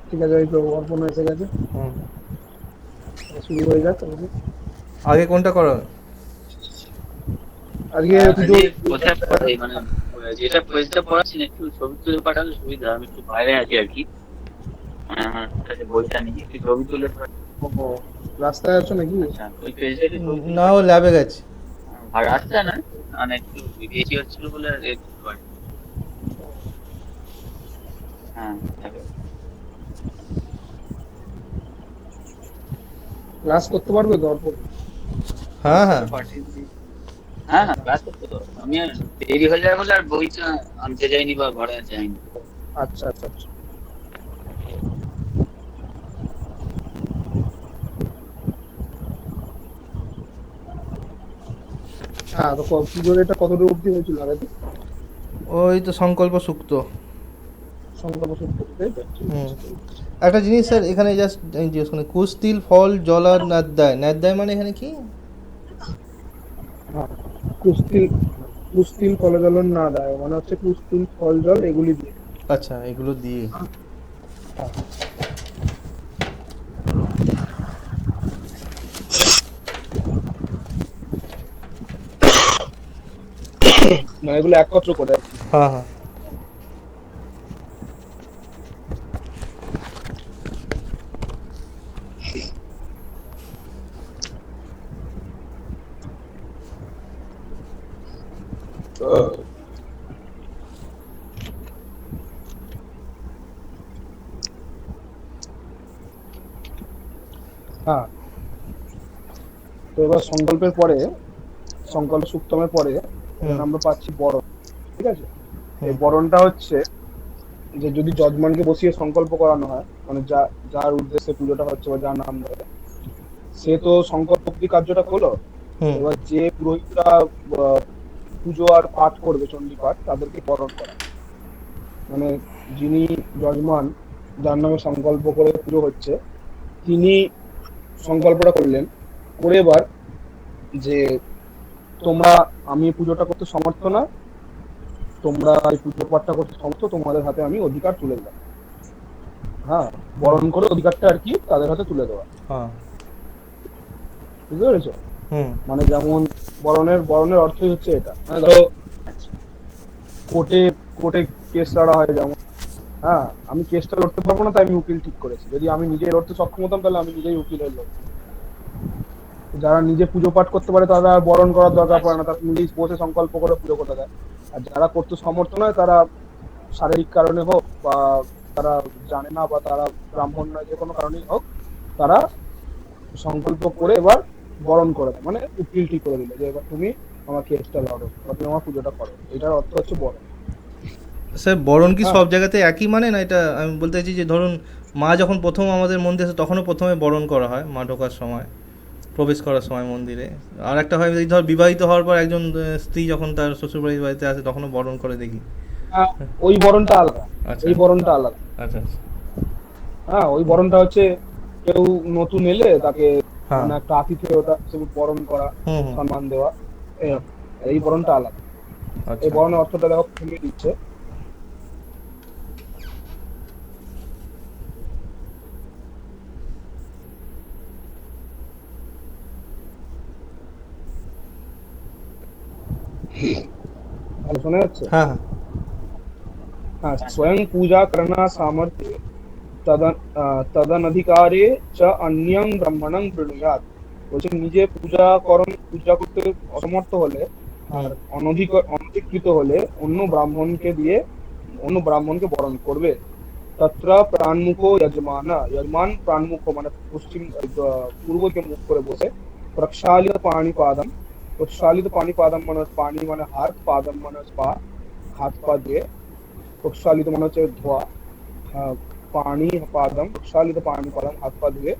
ঠিক আছে, এই তো অর্পণ এসে গেছে। হুম। শুরু হয়ে যাক তাহলে। আগে কোনটা করা হবে? আজকে পুজো। আজকে কোথায় পড়াই মানে যেটা পেজটা পড়াচ্ছি না, একটু ছবি তুলে পাঠালে সুবিধা। আমি একটু বাইরে আছি আর কি। আমার কাছে বইটা নেই, একটু ছবি তুলে ও, রাস্তায় আছো নাকি? আচ্ছা, ওই পেজটা একটু ছবি তুলে না, ও পাঠালে। ল্যাবে গেছে। আর রাস্তা না, মানে একটু বেশি হচ্ছিল বলে আর এ করতে পারি। হ্যাঁ, হবে। ক্লাস করতে পারবে তো অর্পণ? হ্যাঁ, হ্যাঁ। হোয়াটসঅ্যাপে পাঠিয়ে দিই। হ্যাঁ হ্যাঁ, ক্লাস করতে পারো। আমি আর দেরি হয়ে যাবে বলে আর বইটা আনতে যাইনি বা ঘরে আর যাইনি। আচ্ছা আচ্ছা আচ্ছা। হ্যাঁ, তো পুজোর এটা কতটা অবধি হয়েছিল আগে তো? ওই তো সংকল্প সুক্ত। সংকল্প সূত্র, তাই তো? ঠিক হুম। আছে, ঠিক আছে। একটা জিনিস স্যার, এখানে জাস্ট জিজ্ঞেস করি, কুস্তিল ফল জলার নাদ্যায়, নাদ্যায় মানে এখানে কি? হ্যাঁ, কুস্তিল। কুস্তিল ফল জল না দেয় মানে হচ্ছে কুস্তিল ফল জল এগুলি দিয়ে। আচ্ছা, এগুলো দিয়ে। হ্যাঁ, মানে এগুলো একত্র করে আর কি। হ্যাঁ, হ্যাঁ। হ্যাঁ, তো এবার সংকল্পের পরে, সংকল্প সুক্তমের পরে হুম, এখানে আমরা পাচ্ছি বরণ। ঠিক আছে। এই হুম, বরণটা হচ্ছে যে যদি যজমানকে বসিয়ে সংকল্প করানো হয়, মানে যার উদ্দেশ্যে পুজোটা হচ্ছে বা যার নাম ধরে, সে তো সংকল্প অব্দি কার্যটা হলো। হুম। এবার যে পুরোহিতরা পুজো আর পাঠ করবে চণ্ডী পাঠ, তাদেরকে বরণ করা। মানে যিনি যজমান, যার নামে সংকল্প করে পুজো হচ্ছে, তিনি সংকল্পটা করলেন, করে এবার যে তোমরা, আমি এই পুজোটা করতে সমর্থ না, তোমরা এই পুজো পাঠটা করতে সমর্থ, তোমাদের হাতে আমি অধিকার তুলে দিলাম। হ্যাঁ, হুম, বরণ করে অধিকারটা আর কি তাদের হাতে তুলে দেওয়া। হ্যাঁ, বুঝতে পেরেছো? হুম, মানে যেমন বরণের বরণের অর্থই হচ্ছে এটা। মানে ধরো আচ্ছা। কোর্টে, কোর্টে কেস লড়া হয় যেমন। হ্যাঁ, আমি কেসটা লড়তে পারবো না, তাই আমি উকিল ঠিক করেছি। যদি আমি নিজে লড়তে সক্ষম হতাম, তাহলে আমি নিজেই উকিল হয়ে লড়তাম। যারা নিজে পুজো পাঠ করতে পারে তারা বরণ করার দরকার পড়ে আচ্ছা। না, তারা নিজেই বসে সংকল্প করে পুজো করতে দেয়। আর যারা করতে সমর্থ নয়, তারা শারীরিক কারণে হোক বা তারা জানে না বা তারা ব্রাহ্মণ নয়, যে কোনো কারণেই হোক, তারা সংকল্প করে এবার বরণ করে দেয়। মানে উকিল ঠিক করে দিল যে এবার তুমি আমার কেসটা লড়ো বা তুমি আমার পুজোটা করো। এটার অর্থ হচ্ছে বরণ। স্যার বরণ কি হ্যাঁ, সব জায়গাতে একই মানে না? এটা আমি বলতে চাইছি যে ধরুন, মা যখন প্রথম আমাদের মন্দিরে আসে তখনও প্রথমে বরণ করা হয় মা ঢোকার সময়, প্রবেশ করার সময় মন্দিরে। আর একটা হয় এই ধর বিবাহিত হওয়ার পর একজন স্ত্রী যখন তার শ্বশুরবাড়ির বাড়িতে আসে তখনও বরণ করে দেখি। হ্যাঁ, ওই বরণটা আলাদা। আচ্ছা, এই বরণটা আলাদা। আচ্ছা, আচ্ছা। হ্যাঁ, ওই বরণটা হচ্ছে কেউ নতুন এলে তাকে হ্যাঁ। মানে একটা আতিথেয়তা হিসেবে বরণ করা, হুম, হুম। সম্মান দেওয়া, এরকম। আর এই বরণটা আলাদা। এই আচ্ছা। বরণের অর্থটা দেখো প্রথমে দিচ্ছে। ভালো শোনা যাচ্ছে? হ্যাঁ, হ্যাঁ। हाँ, स्वयं पूजा करना सामर्थ्य तदन तदनधिकारे च अन्यं ब्राह्मणं गृह्णात। বলছে নিজে পূজা করতে অসমর্থ হলে হুম, আর অনধিকৃত হলে অন্য ব্রাহ্মণকে বরণ করবে। তত্র প্রাণমুখো যজমানা, যজমান প্রাণমুখ মানে পশ্চিম পূর্ব দিকে মুখ করে বসে, প্রক্ষালিত পাণিপাদম। প্রক্ষালিত পাণিপাদম মানে হচ্ছে পানি মানে হাত, পাদম মানে হচ্ছে পা, হাত পা দিয়ে। প্রক্ষালিত মানে হচ্ছে ধোয়া। পানি পাদম, প্রক্ষালিত পানি পাদম, হাত পা ধুয়ে।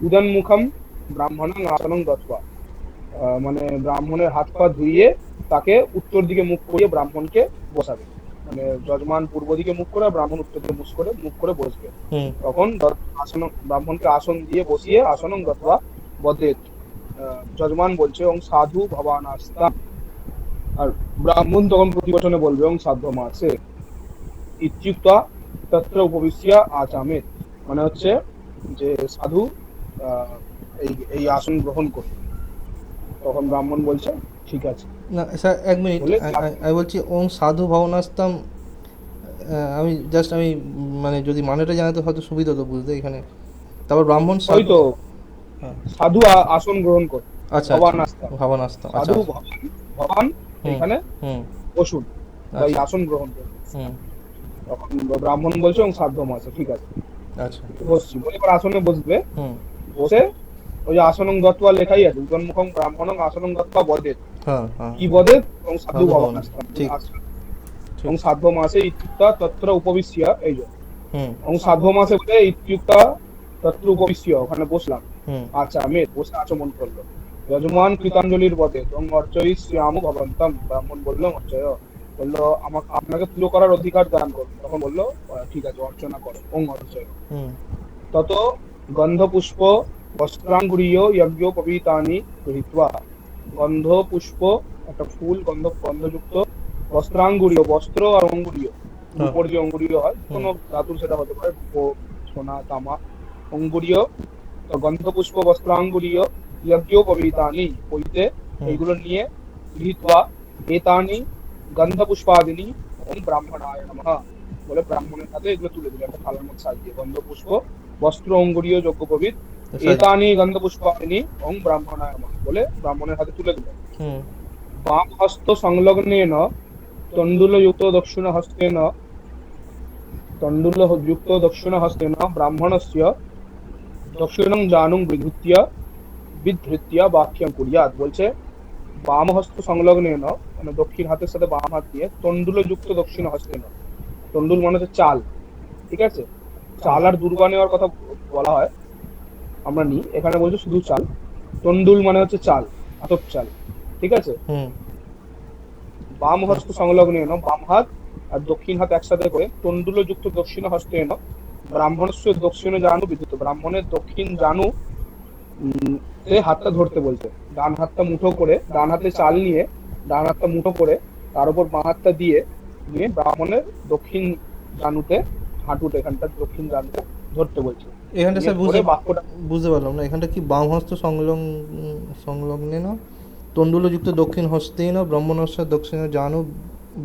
উদন্মুখম ব্রাহ্মণং আসনং গত্বা, মানে ব্রাহ্মণের হাত পা ধুইয়ে তাকে উত্তর দিকে মুখ করিয়ে ব্রাহ্মণকে বসাবে। মানে যজমান পূর্ব দিকে মুখ করে আর ব্রাহ্মণ উত্তর দিকে মুখ করে বসবে। হুম, তখন আসন, ব্রাহ্মণকে আসন দিয়ে বসিয়ে আসনং গত্বা বদেত। যজমান বলছে ওং সাধু ভবানাস্তাম, আর ব্রাহ্মণ তখন প্রতিবচনে বলবে ওং সাধ্য মাসে ইত্যুক্তা তত্র উপবিশ্য আচামেত। মানে হচ্ছে যে সাধু এই এই আসন গ্রহণ করবে। তখন ব্রাহ্মণ বলছে ঠিক আছে না স্যার, এক মিনিট, বলে আমি বলছি ওং সাধু ভবনাস্তাম, আমি জাস্ট আমি মানে যদি মানেটা জানাতে হয়তো সুবিধা হতো বুঝতে এখানে। তারপর ব্রাহ্মণ ওই তো হ্যাঁ, সাধু আসন গ্রহণ করে আচ্ছা আচ্ছা, ভবানাস্তা, ভবনাস্তাম, আচ্ছা সাধু আচ্ছা, ভবান হুম এখানে হুম, বসুন বা এই আচ্ছা, আসন গ্রহণ করুন। হুম, তখন ব্রাহ্মণ বলছে এবং সাধ্য মাসে ঠিক আছে আচ্ছা, বসছি বলে এবার আসনে বসবে। হুম, বসে ওই যে আসনং গত্বা লেখাই আছে উদন্মুখং ব্রাহ্মণং আসনং গত্বা বদেত, হ্যাঁ হ্যাঁ, কি বদেত এবং সাধু সাধু ভবন, ভবানাস্তাম ঠিক এবং ঠিক, সাধ্য মাসে ইত্যুক্তা তত্র উপবিশ্য, এই যে হুম এবং সাধ্য মাসে বলে ইত্যুক্তা তত্র উপবিশ্য, ওখানে বসলাম। হুম, আচ্ছা মেয়ে বসে আচমন করলো। যজমান কৃতাঞ্জলির বদে এবং অর্চয়ী শ্রীরাম ভবন্তম, ব্রাহ্মণ বললো অর্চয়, বললো আমাকে আপনাকে পুজো করার অধিকার দান করুন। তখন বললো ঠিক আছে অর্চনা করো ওং অর্চয়। হুম, তত গন্ধপুষ্প বস্ত্রাঙ্গুরীয় যজ্ঞোপবীতানি গৃহীত্বা, গন্ধ পুষ্প একটা ফুল গন্ধযুক্ত, বস্ত্রাঙ্গুরীয় বস্ত্র আর অঙ্গুরীয়, হ্যাঁ, রূপোর যে অঙ্গুরীয় হয় হুম, কোনো ধাতুর সেটা হতে পারে রূপো, সোনা, তামা, অঙ্গুরীয়, তো গন্ধপুষ্প বস্ত্রাঙ্গুরীয় যজ্ঞোপবীতানি হইতে হুম, এইগুলো নিয়ে গৃহীত্বা এতানি গন্ধপুষ্পাদিনী ওম ব্রাহ্মণায় নমঃ বলে ব্রাহ্মণের হাতে এগুলো তুলে দিল একটা থালার মধ্যে সাজিয়ে, গন্ধপুষ্প বস্ত্র অঙ্গুরীয় যজ্ঞোপবীত সাজ, এতানি গন্ধপুষ্পাদিনী ওম ব্রাহ্মণায় নমঃ বলে ব্রাহ্মণের হাতে তুলে দিল। হুম, বাম হস্ত সংলগ্নেন তণ্ডুলযুক্ত দক্ষিণ হস্তেন, তণ্ডুলযুক্ত দক্ষিণ হস্তেন ব্রাহ্মণস্য দক্ষিণং জানুং বিধৃত্য বাক্যং কুর্যাৎ, বলছে বাম হস্ত সংলগ্নেন মানে দক্ষিণ হাতের সাথে বাম হাত দিয়ে তণ্ডুলযুক্ত দক্ষিণ হস্তেন, তণ্ডুল মানে হচ্ছে চাল, ঠিক আছে, চাল আর দুর্বা নেওয়ার কথা বলা হয়, আমরা নিই এখানে বলছে শুধু চাল, তণ্ডুল মানে হচ্ছে চাল, আতপ চাল, ঠিক আছে। হুম, বাম হস্ত সংলগ্নেন বাম হাত আর দক্ষিণ হাত একসাথে করে তণ্ডুলযুক্ত দক্ষিণ হস্তেন ব্রাহ্মণস্য দক্ষিণ জানু বিদ্যুৎ, ব্রাহ্মণের দক্ষিণ জানু তে হাতটা ধরতে বলছে, ডান হাতটা মুঠো করে ডান হাতে চাল নিয়ে ডান হাতটা মুঠো করে তার উপর বাঁ হাতটা দিয়ে নিয়ে ব্রাহ্মণের দক্ষিণ জানুতে হাঁটুতে এখানটা দক্ষিণ জানুতে ধরতে বলছে। এখানটা নিয়ে স্যার ধরে বাক্যটা বুঝতে পারলাম না, এখানটা কি বাম হস্ত সংলগ্নে না তণ্ডুলযুক্ত দক্ষিণ হস্তেন ব্রহ্মণস্য দক্ষিণ জানু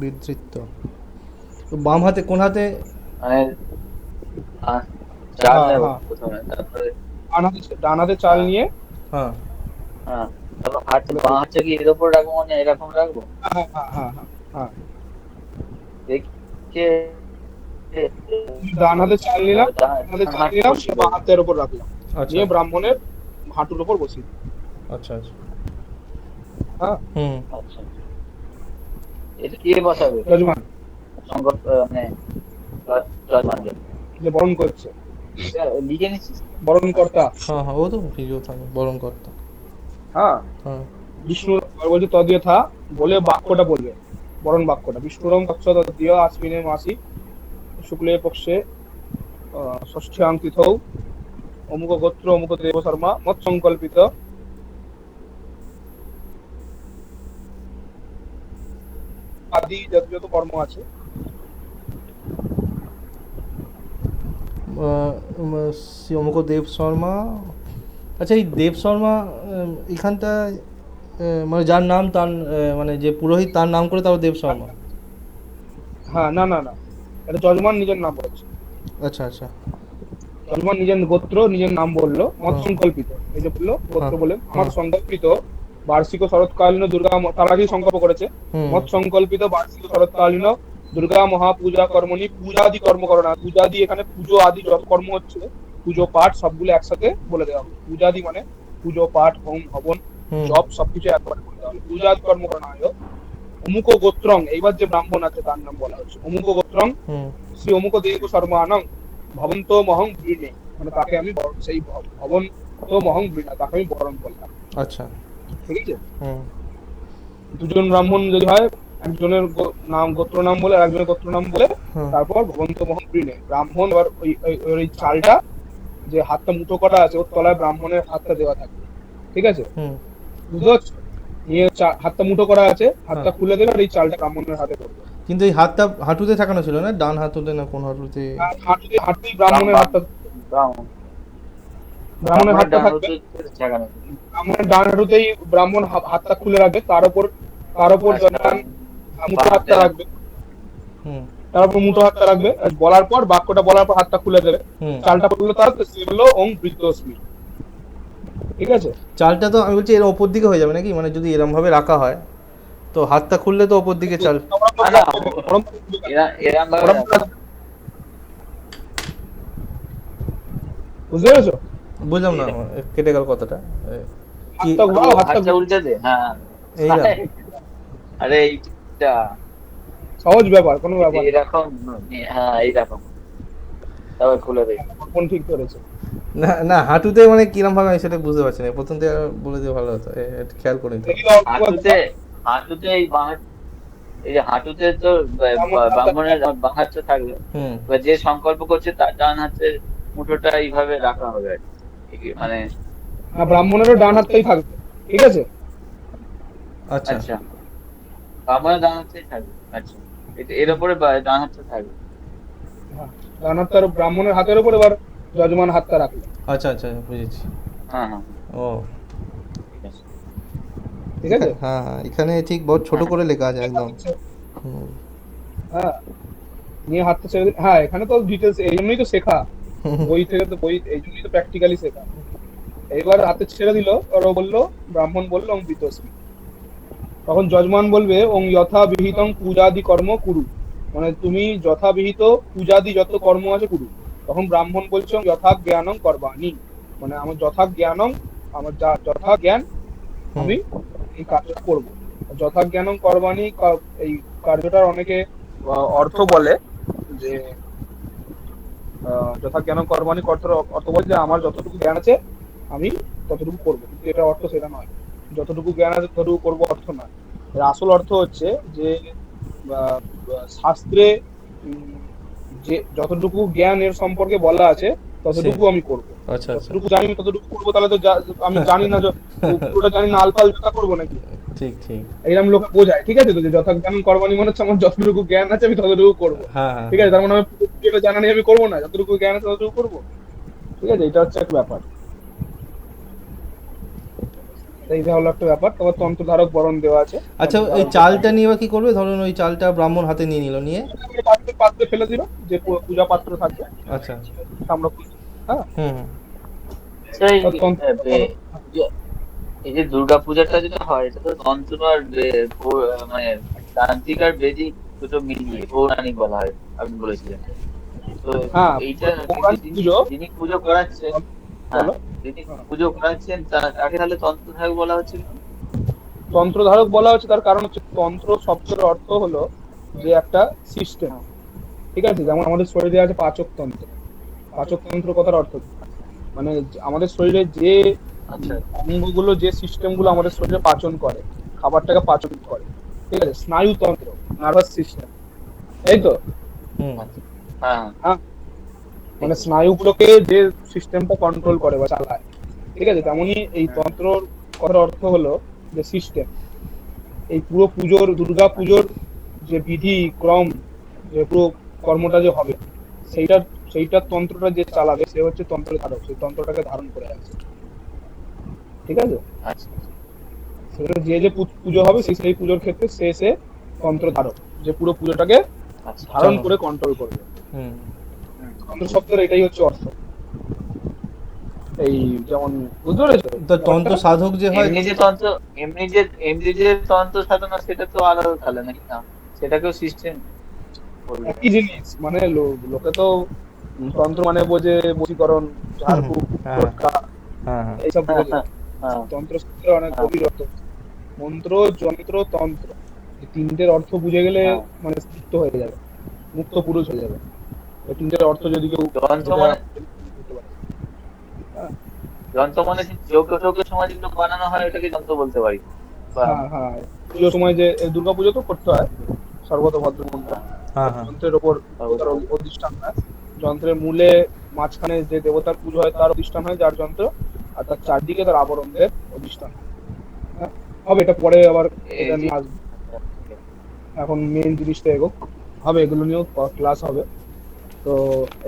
বিধৃত্য, তো বাম হাতে কোন হাতে? মানে চাল হ্যাঁ নেবো হ্যাঁ প্রথমে, তারপরে ডান হাতে চাল হ্যাঁ নিয়ে হ্যাঁ, হ্যাঁ, তারপর বাঁ হাতটা কি এর উপর রাখবো, মানে এরকম রাখবো হ্যাঁ হ্যাঁ হ্যাঁ হ্যাঁ হ্যাঁ দেখে ডান হাতে চাল নিলাম, ডান হাতে চাল নিলাম সে বাঁ হাতের উপর রাখলাম, আচ্ছা নিয়ে ব্রাহ্মণের হাঁটুর উপর বসিয়ে দিলাম। আচ্ছা আচ্ছা, হ্যাঁ হুম, আচ্ছা, এটা কে বসাবে? যজমান সংকট মানে জজমান যে বরণ করছে, লিখে নিচ্ছিস? বরণ কর্তা। হ্যাঁ হ্যাঁ, ও তো ভিডিও থাকে বরণ কর্তা, হ্যাঁ হ্যাঁ, বিষ্ণু বলছে তদীয় থা বলে বাক্যটা বলবে, বরণ বাক্যটা বিষ্ণুরম কক্ষ তদীয় আশ্বিনে মাসি শুক্লে পক্ষে ষষ্ঠ্যাং তিথৌ অমুক গোত্র অমুক দেব শর্মা মত সংকল্পিত আদি যত যত কর্ম আছে। শ্রী অমুক দেব শর্মা, আচ্ছা এই দেব শর্মা এখানটা মানে যার নাম তার মানে যে পুরোহিত তার নাম করে তারপর দেব শর্মা? হ্যাঁ না না না, এটা যজমান নিজের নাম বলছে, আচ্ছা আচ্ছা, যজমান নিজের গোত্র নিজের নাম বললো, মত হ্যাঁ সংকল্পিত, এই যে বললো গোত্র হ্যাঁ বলে আমার হ্যাঁ, সংকল্পিত বার্ষিক শরৎকালীন দুর্গা তার আগেই সংকল্প করেছে, হুম মত সংকল্পিত বার্ষিক শরৎকালীন দুর্গা মহাপূজা কর্মণি পূজাদি কর্ম করো না, পূজাদি এখানে পুজো আদি যত কর্ম হচ্ছে পুজো পাঠ সবগুলো একসাথে বলে দেওয়া হবে, পূজাদি মানে পুজো পাঠ হোম হবন হুম, জপ সবকিছু একবারে বলে দেওয়া হবে, পূজাদি কর্ম করো না অমুক গোত্রং, এইবার যে ব্রাহ্মণ আছে তার নাম বলা হচ্ছে অমুক গোত্রং হুম, শ্রী অমুক দেব শর্মানং ভবন্ত মহং বৃণে, মানে তাকে আমি সেই ভবন তো মহং বৃণা তাকে আমি বরণ করলাম, আচ্ছা, ঠিক আছে। হুম, দুজন ব্রাহ্মণ যদি হয় একজনের নাম গোত্র নাম বলে আর একজনের গোত্র নাম বলে হ্যাঁ, তারপর ভবন্ত মহং বৃণে ব্রাহ্মণ এবার ওই চালটা যে হাতটা মুঠো করা আছে ওর তলায় ব্রাহ্মণের হাতটা দেওয়া থাকবে, ঠিক আছে, হুম, বুঝতে পারছো, নিয়ে হাতটা মুঠো করা আছে হাতটা হ্যাঁ, খুলে দেবে আর এই চালটা ব্রাহ্মণের হাতে করবে, কিন্তু এই হাতটা হাঁটুতে ঠাকানো ছিল না, ডান হাঁটুতে না কোন হাঁটুতে? হাঁটুতেই ব্রাহ্মণের হাতটা ব্রাহ্মণ ব্রাহ্মণের হাতটা ডান থাকবে, হাতে ঠেকানো। ব্রাহ্মণের ডান হাঁটুতেই ব্রাহ্মণ হাতটা খুলে রাখবে, তার উপর আচ্ছা, যজমান মুঠো বাঁ হাতটা হাতে রাখবে, হুম তার উপর মুঠো হাতটা রাখবে, আর বলার পর বাক্যটা বলার পর হাতটা খুলে দেবে। হুম। চালটা পড়লো তার, তো সে হলো ওং বৃদ্ধস্মি। ঠিক আছে? চালটা তো আমি বলছি এর ওপর দিকে হয়ে যাবে নাকি, মানে যদি এরম ভাবে রাখা হয় তো হাতটা খুললে তো ওপর দিকে চাল। না না, এরম ভাবে রাখো। বুঝতে পেরেছো? বুঝলাম না, কেটে গেল কথাটা। কি হাতটা ঘোরাও, হাতটা হাতটা উল্টে দে, হ্যাঁ। এইরকম? আরে এইটা সহজ ব্যাপার, কোনো ব্যাপার না। এরকম, হ্যাঁ এইরকম, তারপর খুলে দে। কোন ঠিক করেছে? না না, হাঁটুতে মানে কিরম ভাবে আমি সেটা বুঝতে পারছি না, প্রথম থেকে বলে দিয়ে ভালো হতো, একটু খেয়াল করে নিতে হবে। এগুলো অল্প হাঁটুতে, হাঁটুতে এই যে হাঁটুতে তো ব্রাহ্মণের বাঁ হাতটা থাকবে। হুম এবার যে সংকল্প করছে তার ডান হাতে মুঠোটা এইভাবে রাখা হবে আর কি। মানে হ্যাঁ, ব্রাহ্মণেরও ডান হাতটাই থাকবে। ঠিক আছে? আচ্ছা আচ্ছা, ব্রাহ্মণের ডান হাতেই থাকবে। আচ্ছা, এর উপরে ডান হাতটা থাকবে। হ্যাঁ, ডান হাতটার ব্রাহ্মণের হাতের উপর এবার যজমান হাতটা রাখলো। আচ্ছা আচ্ছা, বুঝেছি। হ্যাঁ হ্যাঁ, ও ঠিক আছে। ঠিক আছে? হ্যাঁ হ্যাঁ, এখানে ঠিক বহুত ছোট হ্যাঁ করে লেখা আছে একদম। হুম হ্যাঁ, নিয়ে হাতটা ছেড়ে দিন। হ্যাঁ, এখানে তো ডিটেলস এই জন্যই তো শেখা, বই থেকে তো বই এই জন্যই তো প্র্যাকটিক্যালি শেখা। এবার হাতে ছেড়ে দিল, আর ও বললো, ব্রাহ্মণ বললো ওং বিতস্মি। তখন যজমান বলবে ওং যথা বিহিতং পূজাদি কর্ম কুরু, মানে তুমি যথাবিহিত পূজাদি যত কর্ম আছে কুরু। তখন ব্রাহ্মণ বলছে ওং যথা জ্ঞানং করবাণী, মানে আমার যথা জ্ঞানং, আমার যা যথা জ্ঞান হুম আমি এই কাজটা করব। যথা জ্ঞানং করবাণী, এই কার্যটার অনেকে অর্থ বলে যে যথা জ্ঞানং করবাণী অর্থের অর্থ বলে যে আমার যতটুকু জ্ঞান আছে আমি ততটুকু করবো, কিন্তু এটা অর্থ সেটা নয়। যতটুকু জ্ঞান আছে ততটুকু করবো অর্থ নয়। এর আসল অর্থ হচ্ছে যে শাস্ত্রে উম, যে যতটুকু জ্ঞান এর সম্পর্কে বলা আছে ততটুকু আমি করব। আচ্ছা আচ্ছা, যতটুকু জানি আমি ততটুকু করবো, তাহলে তো আমি জানি না, পুরোটা জানি না, আলফাল যেটা করবো নাকি? ঠিক ঠিক। এইরকম লোক বোঝায়। ঠিক আছে? তো যে যথা জ্ঞান করবানি মনে হচ্ছে আমার যতটুকু জ্ঞান আছে আমি ততটুকু করবো। হ্যাঁ হ্যাঁ ঠিক আছে? তার মানে আমি পুরোটা জানা নেই আমি করবো না, যতটুকু জ্ঞান আছে ততটুকু করবো। ঠিক আছে? এটা হচ্ছে একটা ব্যাপার। এইটা হলো একটা ব্যাপার। তারপর তন্ত্রধারক বরণ দেওয়া আছে। আচ্ছা, এই চালটা নিয়ে বা কি করবে? ধরুন ওই চালটা ব্রাহ্মণ হাতে নিয়ে নিল, নিয়ে পাত্রে পাত্রে ফেলে দিল, যে পূজা পাত্র থাকবে আচ্ছা আমরা। হ্যাঁ, হুম হুম সেই আর তন্ত্র এই যে দুর্গা পূজাটা যেটা হয়, এটা তো তন্ত্র আর মানে তান্ত্রিক আর বেদিক দুটো মিলিয়ে পৌরাণিক বলা হয়, আপনি বলেছিলেন। তো হ্যাঁ, এইটা পৌরাণিক পুজো। যিনি পুজো করাচ্ছেন, হ্যাঁ, বলো। যিনি হ্যাঁ। পুজো করাচ্ছেন তাকে তাহলে তন্ত্রধারক বলা হচ্ছে কেন? তন্ত্রধারক বলা হচ্ছে তার কারণ হচ্ছে তন্ত্র শব্দের অর্থ হলো যে একটা সিস্টেম। ঠিক আছে? যেমন আমাদের শরীরে আছে পাচক তন্ত্র। পাচক তন্ত্র কথার অর্থ কি? মানে আমাদের শরীরে যে আচ্ছা অঙ্গগুলো, যে সিস্টেম গুলো আমাদের শরীরে পাচন করে, খাবারটাকে পাচন করে। ঠিক আছে? স্নায়ুতন্ত্র, নার্ভাস সিস্টেম, এই তো। হুম আচ্ছা, হ্যাঁ হ্যাঁ, মানে স্নায়ুগুলোকে যে সিস্টেমটা কন্ট্রোল করে বা চালায়। ঠিক আছে? তেমনই এই তন্ত্রর কথার অর্থ হলো যে সিস্টেম। এই পুরো পুজোর, দুর্গা পুজোর যে বিধি ক্রম, যে পুরো কর্মটা যে হবে, সেইটার সেইটার তন্ত্রটা যে চালাবে সে হচ্ছে তন্ত্র ধারক, সেই তন্ত্রটাকে ধারণ করে আছে। ঠিক আছে? আচ্ছা সেটা যে যে পুজো হবে সেই পুজোর ক্ষেত্রে সে তন্ত্র ধারক, যে পুরো পুজোটাকে আচ্ছা। ধারণ করে কন্ট্রোল করবে। হুম তন্ত্র শব্দের এটাই হচ্ছে অর্থ। এই যেমন, বুঝতে পেরেছো তো তন্ত্র ব্যাপারটা? সাধক যে হয়। এমনি যে তন্ত্র, এমনি যে তন্ত্র সাধনা, সেটা তো আলাদা তাহলে নাকি? না, সেটাকেও সিস্টেম বলবে? একই জিনিস, মানে লোকে তো তন্ত্র মানে বোঝে বশীকরণ, ঝাড়ফুঁক, হ্যাঁ টোটকা, হ্যাঁ হ্যাঁ এইসব হ্যাঁ বোঝে। হ্যাঁ হ্যাঁ তন্ত্র শব্দের অনেক গভীর অর্থ। মন্ত্র, যন্ত্র, তন্ত্র, এই তিনটের অর্থ বুঝে গেলে হ্যাঁ। মানে মুক্ত হয়ে যাবে, মুক্ত পুরুষ হয়ে যাবে। এই তিনটের অর্থ যদি কেউ যন্ত্র বুঝে মানে, বুঝতে পারে। হ্যাঁ যন্ত্র মানে যজ্ঞের সময় যেগুলো বানানো হয় ওটাকে যন্ত্র বলতে পারি। বা হ্যাঁ হ্যাঁ, পুজোর সময় যে দুর্গা পুজো তো করতে হয় সর্বতভদ্র মন্ত্র, হ্যাঁ হ্যাঁ যন্ত্রের ওপর দেবতার অধিষ্ঠান হয়। যন্ত্রের মূলে মাঝখানে যে দেবতার পুজো হয় তার অধিষ্ঠান হয় যার যন্ত্র, আর তার চারদিকে তার আবরণদের অধিষ্ঠান হয়। হ্যাঁ, হবে এটা পরে আবার, এই এটা যে নিয়ে আসবো। এখন মেন জিনিসটা এগোক, হবে, এগুলো নিয়েও ক্লাস হবে। তো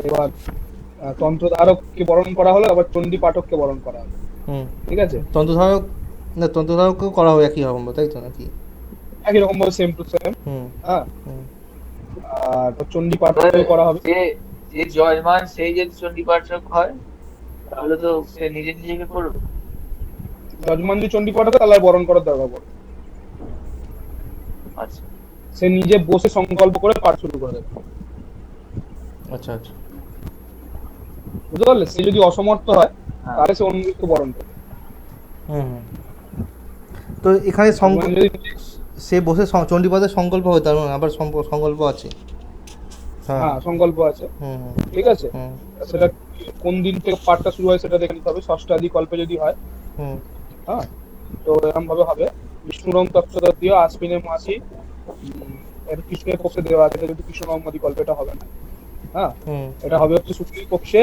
এবার তন্ত্রধারককে বরণ করা হলো, আবার চণ্ডী পাঠককে বরণ করা হলো। হুম। ঠিক আছে, তন্ত্রধারক, না তন্ত্রধারককেও করা হবে একই রকম তাই তো নাকি? একই রকম ভাবে সেম টু সেম। হুম হ্যাঁ, হুম। আর চণ্ডী পাঠককে করা হবে। যে যে জয়মান সেই যদি চণ্ডী পাঠক হয় তাহলে তো সে নিজে নিজেকে করবে। যজমান যদি চণ্ডী পাঠক হয়, তাহলে আর বরণ করার দরকার পড়ে না। আচ্ছা। সে নিজে বসে সংকল্প করে পাঠ শুরু করে দেবে। আচ্ছা আচ্ছা। বুঝতে পারলে? সে যদি অসমর্থ হয় হ্যাঁ। তাহলে সে অন্যকে বরণ করবে। হুম হুম। তো এখানে যজমান যদি সে বসে চণ্ডীপাঠের সংকল্প হয়, তার মানে আবার সংকল্প আছে। হ্যাঁ। হ্যাঁ সংকল্প আছে। হুম হুম ঠিক আছে, হুম সেটা কোন দিন থেকে পাঠটা শুরু হয় সেটা দেখে নিতে হবে। ষষ্ঠাদি কল্পে যদি হয়, হুম হ্যাঁ, তো এরকম ভাবে হবে। বিষ্ণুরম তৎসদীয় আশ্বিনে মাসি, এর কৃষ্ণের পক্ষে দেওয়া আছে, এটা যদি কৃষ্ণ নবমাদি কল্পে এটা হবে না। হ্যাঁ, হুম এটা হবে হচ্ছে শুক্ল পক্ষে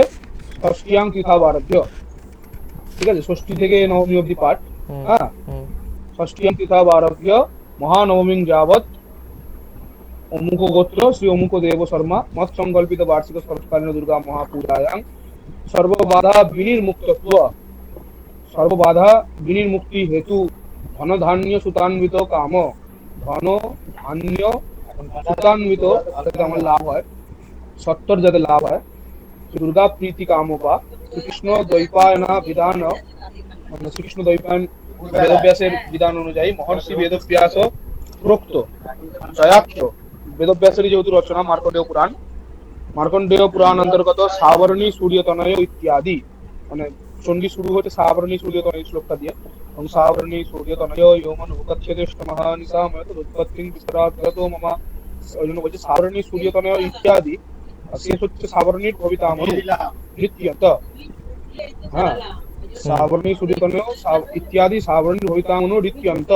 ষষ্ঠিয়াং তীর্থাবারভ্য। ঠিক আছে, ষষ্ঠী থেকে নবমী অব্দি পাঠ। হুম হ্যাঁ, হুম ষষ্ঠিয়াং তীর্থাবারভ্য মহানবমী যাবৎ অমুক গোত্র শ্রী অমুক দেব শর্মা মত সংকল্পিত বার্ষিক সর্বকালীন দুর্গা মহাপূজায়াং সর্ববাধা বিনির্মুক্তত্ব সর্ববাধা বিনির্মুক্তি হেতু ধন ধান্য সুতান্বিত কাম ধন ধান্য সুতান্বিত, যাতে আমার লাভ হয়, সত্তর যাতে লাভ হয়, দুর্গা প্রীতি কামপা শ্রীকৃষ্ণ দ্বৈপায়না বিধান, মানে শ্রীকৃষ্ণ দ্বৈপায়ন বেদব্যাসের বিধান অনুযায়ী মহর্ষি বেদব্যাস প্রোক্ত জয়াক্ষ, বেদব্যাসেরই যেহেতু রচনা মার্কণ্ডেয় পুরাণ অন্তর্গত সাবরণী সূর্যতনয় ইত্যাদি, মানে চণ্ডী শুরু হচ্ছে সাবরণী সূর্যতনয় শ্লোকটা দিয়ে, এবং সাবরণী সূর্যতনয় ইয়মন উপচ্ছেদেষ্টমহানিসাময়ত উৎপত্তিং বিস্তারাতো মমা, ওই জন্য বলছে সাবরণী সূর্যতনয় ইত্যাদি। আর শেষ হচ্ছে সাবরণীর কবিতামনু নৃত্যত। হ্যাঁ, সাবরণী সূর্যতনয় ইত্যাদি সাবরণী ভবিতামনু নৃত্যন্ত।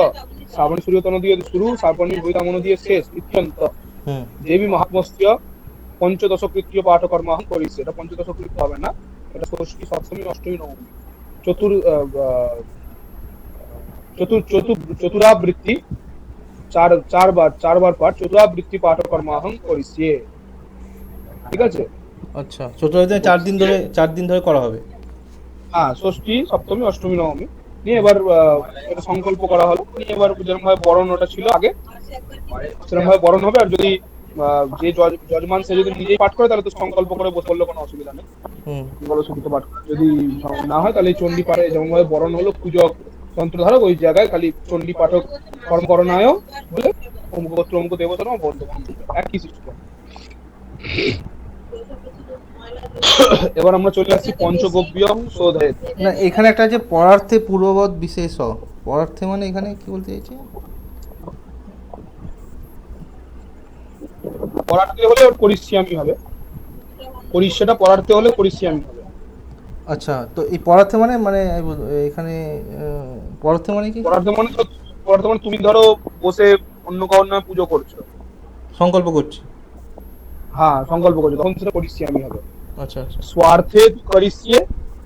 সাবরণী সূর্যতনয় দিয়ে শুরু, সাবরণী ভবিতামনু দিয়ে শেষ, নৃত্যন্ত। হুম দেবী মহাত্মস্য পঞ্চদশ কৃত্য পাঠকর্ম করিছে, এটা পঞ্চদশ কৃত্য হবে না, এটা ষষ্ঠী সপ্তমী অষ্টমী নবমী চতুর চতুর চতুর চতুরাবৃত্তি, চারবার পাঠ চতুরাবৃত্তি পাঠকর্ম করিছে। ঠিক আছে, আচ্ছা, চতুর্থ 4 দিন ধরে করা হবে। হ্যাঁ, ষষ্ঠী সপ্তমী অষ্টমী নবমী নিয়ে এবার এটা সংকল্প করা হলো। নিয়ে এবার যেরকম ভাবে বরণ ওটা ছিল আগে, সেরকম ভাবে বরণ হবে। আর যদি যে যজমান সে যদি নিজেই পাঠ করে, তাহলে তো সংকল্প করে বসে বললে কোনো অসুবিধা নেই, হুম বলো শুদ্ধ পাঠ করে। যদি না হয় তাহলে চণ্ডী পাঠে যেমন ভাবে বরণ হলো, পূজক তন্ত্রধারক ওই জায়গায় খালি চণ্ডী পাঠক করণায় বলে অমুক গোত্র অমুক দেবতা বলতে একই সিস্টেম। এবার আমরা চলে আসছি পঞ্চগব্যম শোধে। না, এখানে একটা আছে পরার্থে পূর্ববৎ বিশেষ, পরার্থে মানে এখানে কি বলতে চাইছে? পরার্থে হলে ওর পরিশ্যামী হবে, পরিশ্যাটা পরার্থে হলে পরিশ্যামী হবে। আচ্ছা, তো এই পরার্থে মানে মানে এখানে পরার্থে মানে কি? পরার্থে মানে তুমি ধরো বসে অন্য কারোর নামে পুজো করছো, সংকল্প করছি। হ্যাঁ সংকল্প করছো, তখন সেটা পরিশ্যামী হবে। আচ্ছা আচ্ছা স্বার্থে করিষ্যে,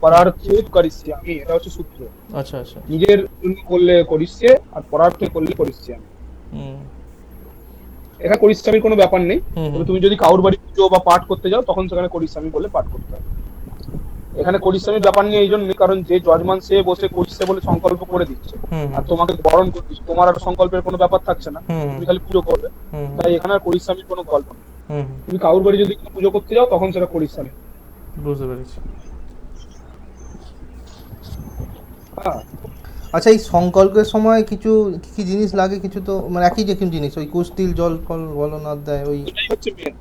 পরার্থে করিষ্যামি, এটা হচ্ছে সূত্র। আচ্ছা আচ্ছা। নিজের জন্য করলে করিষ্যে, আর পরার্থে করলে করিষ্যামি। হুম এখানে করিষ্যামির কোনো ব্যাপার নেই। হুম তবে তুমি যদি কারোর বাড়ি পুজো বা পাঠ করতে যাও, তখন সেখানে করিষ্যামি বলে পাঠ করতে হবে। এখানে করিষ্যামির ব্যাপার নেই এই জন্য, কারণ যে যজমান সে বসে করিষ্যে বলে সংকল্প করে দিচ্ছে, হুম আর তোমাকে বরণ করছিস, তোমার আর সংকল্পের কোনো ব্যাপার থাকছে না, হুম তুমি খালি পুজো করবে। হুম তাই এখানে আর করিষ্যামির কোনো গল্প নেই। হুম তুমি কারোর বাড়ি যদি পুজো করতে যাও, তখন সেটা করিষ্যামি। বুঝতে পেরেছি। হ্যাঁ, আচ্ছা, এই সংকল্পের সময় কিছু কি কি জিনিস লাগে? কিছু তো মানে একই যে কোন জিনিস, ওই কুশ তিল জল ফল বলো না দেয়, ওই এটাই হচ্ছে মেন।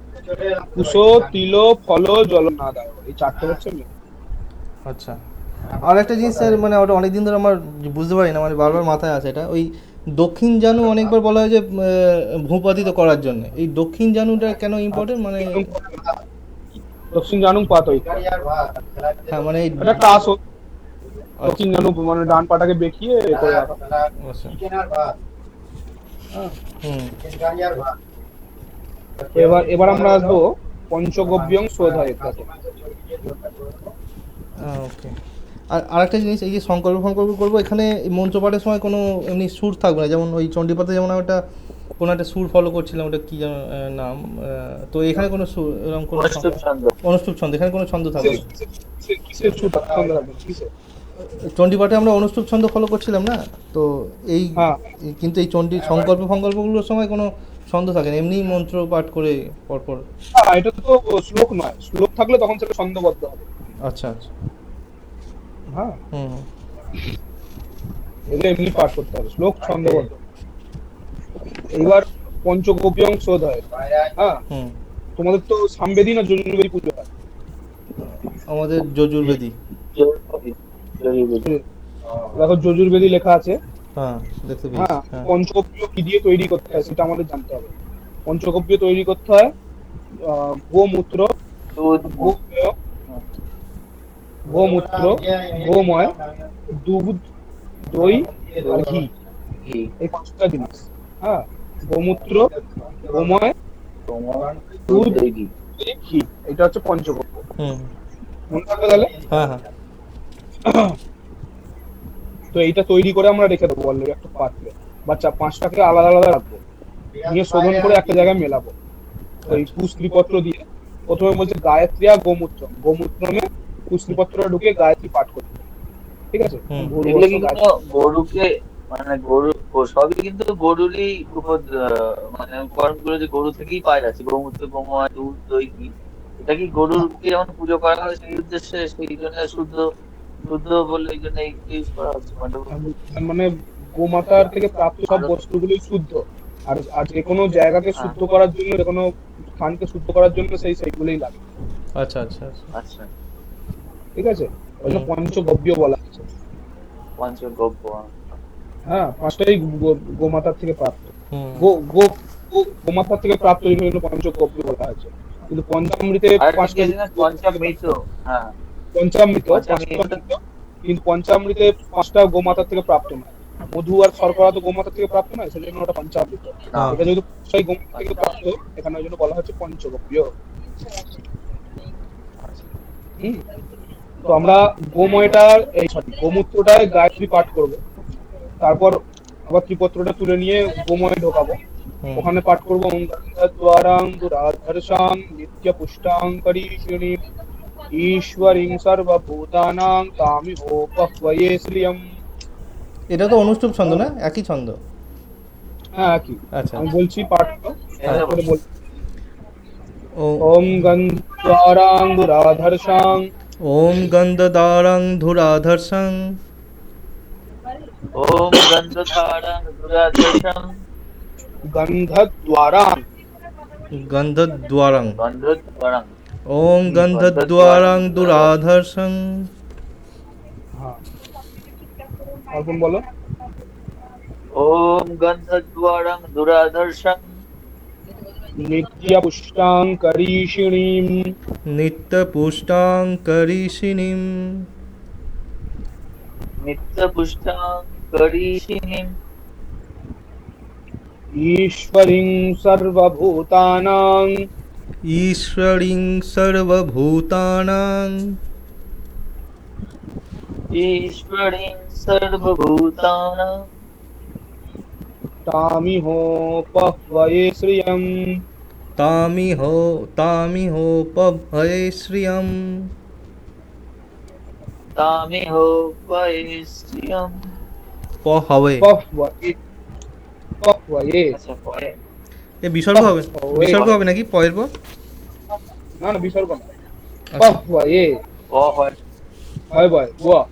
কুশো তিল ফল জল না দাও, এই চারটে হচ্ছে মেন। আচ্ছা। আর একটা জিনিস স্যার, মানে ওটা অনেকদিন ধরে আমার বুঝতে পারি না, মানে বারবার মাথায় আছে এটা, ওই দক্ষিণ জানু অনেকবার বলা হয় যে ভূপাতিত করার জন্য, এই দক্ষিণ জানুটা কেন ইম্পর্টেন্ট? মানে দক্ষিণ জানুং পাতই, হ্যাঁ মানে এই এটা একটা আসো। দক্ষিণ জানু মানে ডান পাটাকে বেঁকিয়ে এ করে রাখা। আচ্ছা। হ্যাঁ। হুম এবার আমরা আসবো পঞ্চগব্যং শোধায়। ওকে। আর আরেকটা জিনিস, এই যে সংকল্প করবো, এখানে এই মন্ত্রপাঠের সময় কোনো এমনি সুর থাকবে না, যেমন ওই চণ্ডীপাঠে যেমন একটা কোনো একটা সুর ফলো করছিলাম, ওটা কি যেন নাম, তো এখানে কোনো সুর এরকম কোনো অনুষ্ঠুপ ছন্দ। অনুষ্ঠুপ ছন্দ, এখানে কোনো ছন্দ থাকবে না। কিসের ছুট ছন্দ রাখবেন কিসের? চণ্ডী পাঠে আমরা অনুষ্ঠুপ ছন্দ ফলো করছিলাম না, তো এই হ্যাঁ কিন্তু এই চণ্ডী সংকল্প ফঙ্কল্পগুলোর সময় কোনো ছন্দ থাকে না, এমনিই মন্ত্র পাঠ করে পরপর। হ্যাঁ, এটা তো শ্লোক নয়, শ্লোক থাকলে তখন সেটা ছন্দবদ্ধ হবে। আচ্ছা আচ্ছা। হ্যাঁ, হুম এগুলো এমনি পাঠ করতে হবে, শ্লোক ছন্দবদ্ধ। এবার পঞ্চগোপী অংশ হয়। হ্যাঁ, হুম। তোমাদের তো সামবেদী না যজুর্বেদী পুজো হয়? আমাদের যজুর্বেদী। দেখো যজুর্বেদী লেখা আছে। হ্যাঁ দেখতে পেয়েছি, হ্যাঁ, হ্যাঁ। পঞ্চগব্য কি দিয়ে তৈরি করতে হয় সেটা আমাদের জানতে হবে। পঞ্চগব্য তৈরি করতে হয় গোমূত্র, দুধ, গোময়, গোমূত্র, গোময়, দুধ, দই আর ঘি, ঘি, এই পাঁচটা জিনিস। হ্যাঁ, গোমূত্র, গোময়, দুধ, দুধ, দই, ঘি। ঘি, এটা হচ্ছে পঞ্চগব্য। হুম। মনে থাকবে তাহলে? হ্যাঁ হ্যাঁ। তো এইটা তৈরি করে আমরা রেখে দেবো অলরেডি একটা পাত্রে, বাচ্চা পাঁচটাকে আলাদা আলাদা রাখবো, নিয়ে শোধন করে একটা জায়গায় মেলাবো ওই কুশ্রীপত্র দিয়ে। প্রথমে বলছে গায়ত্রী আর গোমূত্র, গোমূত্রমে কুশ্রীপত্রটা ঢুকে গায়ত্রী পাঠ করতে। ঠিক আছে? হুম। এগুলো কি কোনো গরুকে, মানে গরু সবই কিন্তু গরুরই উপর, মানে উপকরণগুলো যে গরু থেকেই পাওয়া যাচ্ছে, গৌমূত্র, গোময়, দুধ, দই, ঘি। এটা কি গরুকে যেমন পুজো করা হয় সেই উদ্দেশ্যে, সেই জন্য শুদ্ধ শুদ্ধ বলে এই জন্য ইউজ করা হচ্ছে মানে গোমাতার থেকে প্রাপ্ত সব আরো- বস্তুগুলোই শুদ্ধ। আর আর যে কোনো জায়গাকে হ্যাঁ, শুদ্ধ করার জন্য, যে কোনো স্থানকে শুদ্ধ করার জন্য সেইগুলোই লাগে। আচ্ছা আচ্ছা আচ্ছা। আচ্ছা। ঠিক আছে? ওই জন্য হুম। পঞ্চগব্য বলা হচ্ছে। পঞ্চগব্য। হ্যাঁ, পাঁচটাই গোমাতার থেকে প্রাপ্ত। হুম। গো গো গোমাতার থেকে প্রাপ্ত এই জন্য পঞ্চগব্য বলা হয়েছে। কিন্তু পঞ্চামৃতে আর একটা কি পাঁচটা আছে না, পঞ্চামৃত। হ্যাঁ, পঞ্চামৃত পাঁচটা পঞ্চামৃত। মৃত, কিন্তু পঞ্চামৃতে পাঁচটা গোমাতার থেকে প্রাপ্ত নয়। মধু আর শর্করা তো গোমাতার থেকে প্রাপ্ত নয়, সেজন্য ওটা পঞ্চামৃত। হ্যাঁ। এটা যেহেতু পাঁচটাই গোমাতা থেকে প্রাপ্ত, এখানে ওই জন্য বলা হচ্ছে পঞ্চগব্য। হুম। তো আমরা গোময়টার এই সরি গোমূত্রটায় গায়ত্রী পাঠ করব, তারপর আবার ত্রিপত্রটা তুলে নিয়ে গোময়ে ঢোকাবো। হুম। ওখানে পাঠ করবো দ্বারাং দুরাধর্ষাং নিত্য পুষ্টাং করিষ্ণি ঈশ্বরিং সর্বভূতানাং তামিহোপহ্বয়ে শ্রিয়ম। এটা তো অনুষ্ঠুপ ছন্দ না, একই ছন্দ? হ্যাঁ, কি আচ্ছা আমি আচ্ছা। বলছি পাঠটা, হ্যাঁ, তারপরে বল। ও ওম গন্ধারাং দুরাধর্ষাং ওম গন্ধদারং ধুরাধর্ষং ওম গন্ধধারং দুরাধর্ষং গন্ধদ্বারাং গন্ধদ্বারং গন্ধদ্বারং ওম গন্ধদ্বারং দুরাধর্ষং। হ্যাঁ, তারপর বলো। ওম গন্ধদ্বারং দুরাধর্ষং নিত্য পুষ্টাং করিষিণীম নিত্যপুষ্টাং করিষিণীম নিত্যপুষ্টাং করিষিণীম ঈশ্বরিং সর্বভূতানাং ঈশ্বরিং সর্বভূতানাং ঈশ্বরিং সর্বভূতানাং তামিহোপহ্বয়ে শ্রিয়ম। তামিহোপভয়ে শ্রিয়ম। তামিহোপয়ে শ্রিয়ম। পহবে। পহ্বয়ে, পহ্বয়ে, আচ্ছা, পরে এ বিসর্গ হবে, বিসর্গ হবে নাকি পয়ের পর? না না, বিসর্গ না। আচ্ছা। পহ্বয়ে, অ হয়। হয় বয় ও,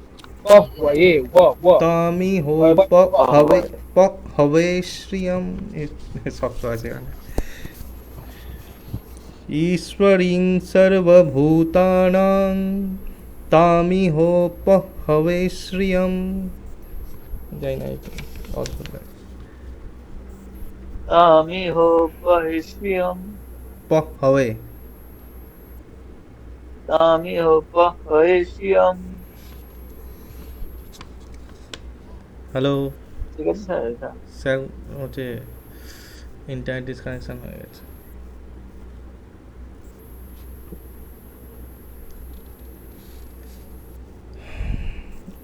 পহ্বয়ে ও তামিহোপহবে পহবে শ্রিয়ম। শক্ত আছে এখানে। ঈশ্বরিং সর্বভূতানাং তামিহোপহবে শ্রিয়ম। যাই না, এটা অদ্ভুত লাগে। তামিহোপয়ে শ্রিয়ম। পহবে। তামিহোপয়ে শ্রিয়ম। হ্যালো ঠিক আছে স্যার, এটা স্যার, হচ্ছে ইন্টারনেট ডিসকানেকশন হয়ে গেছে।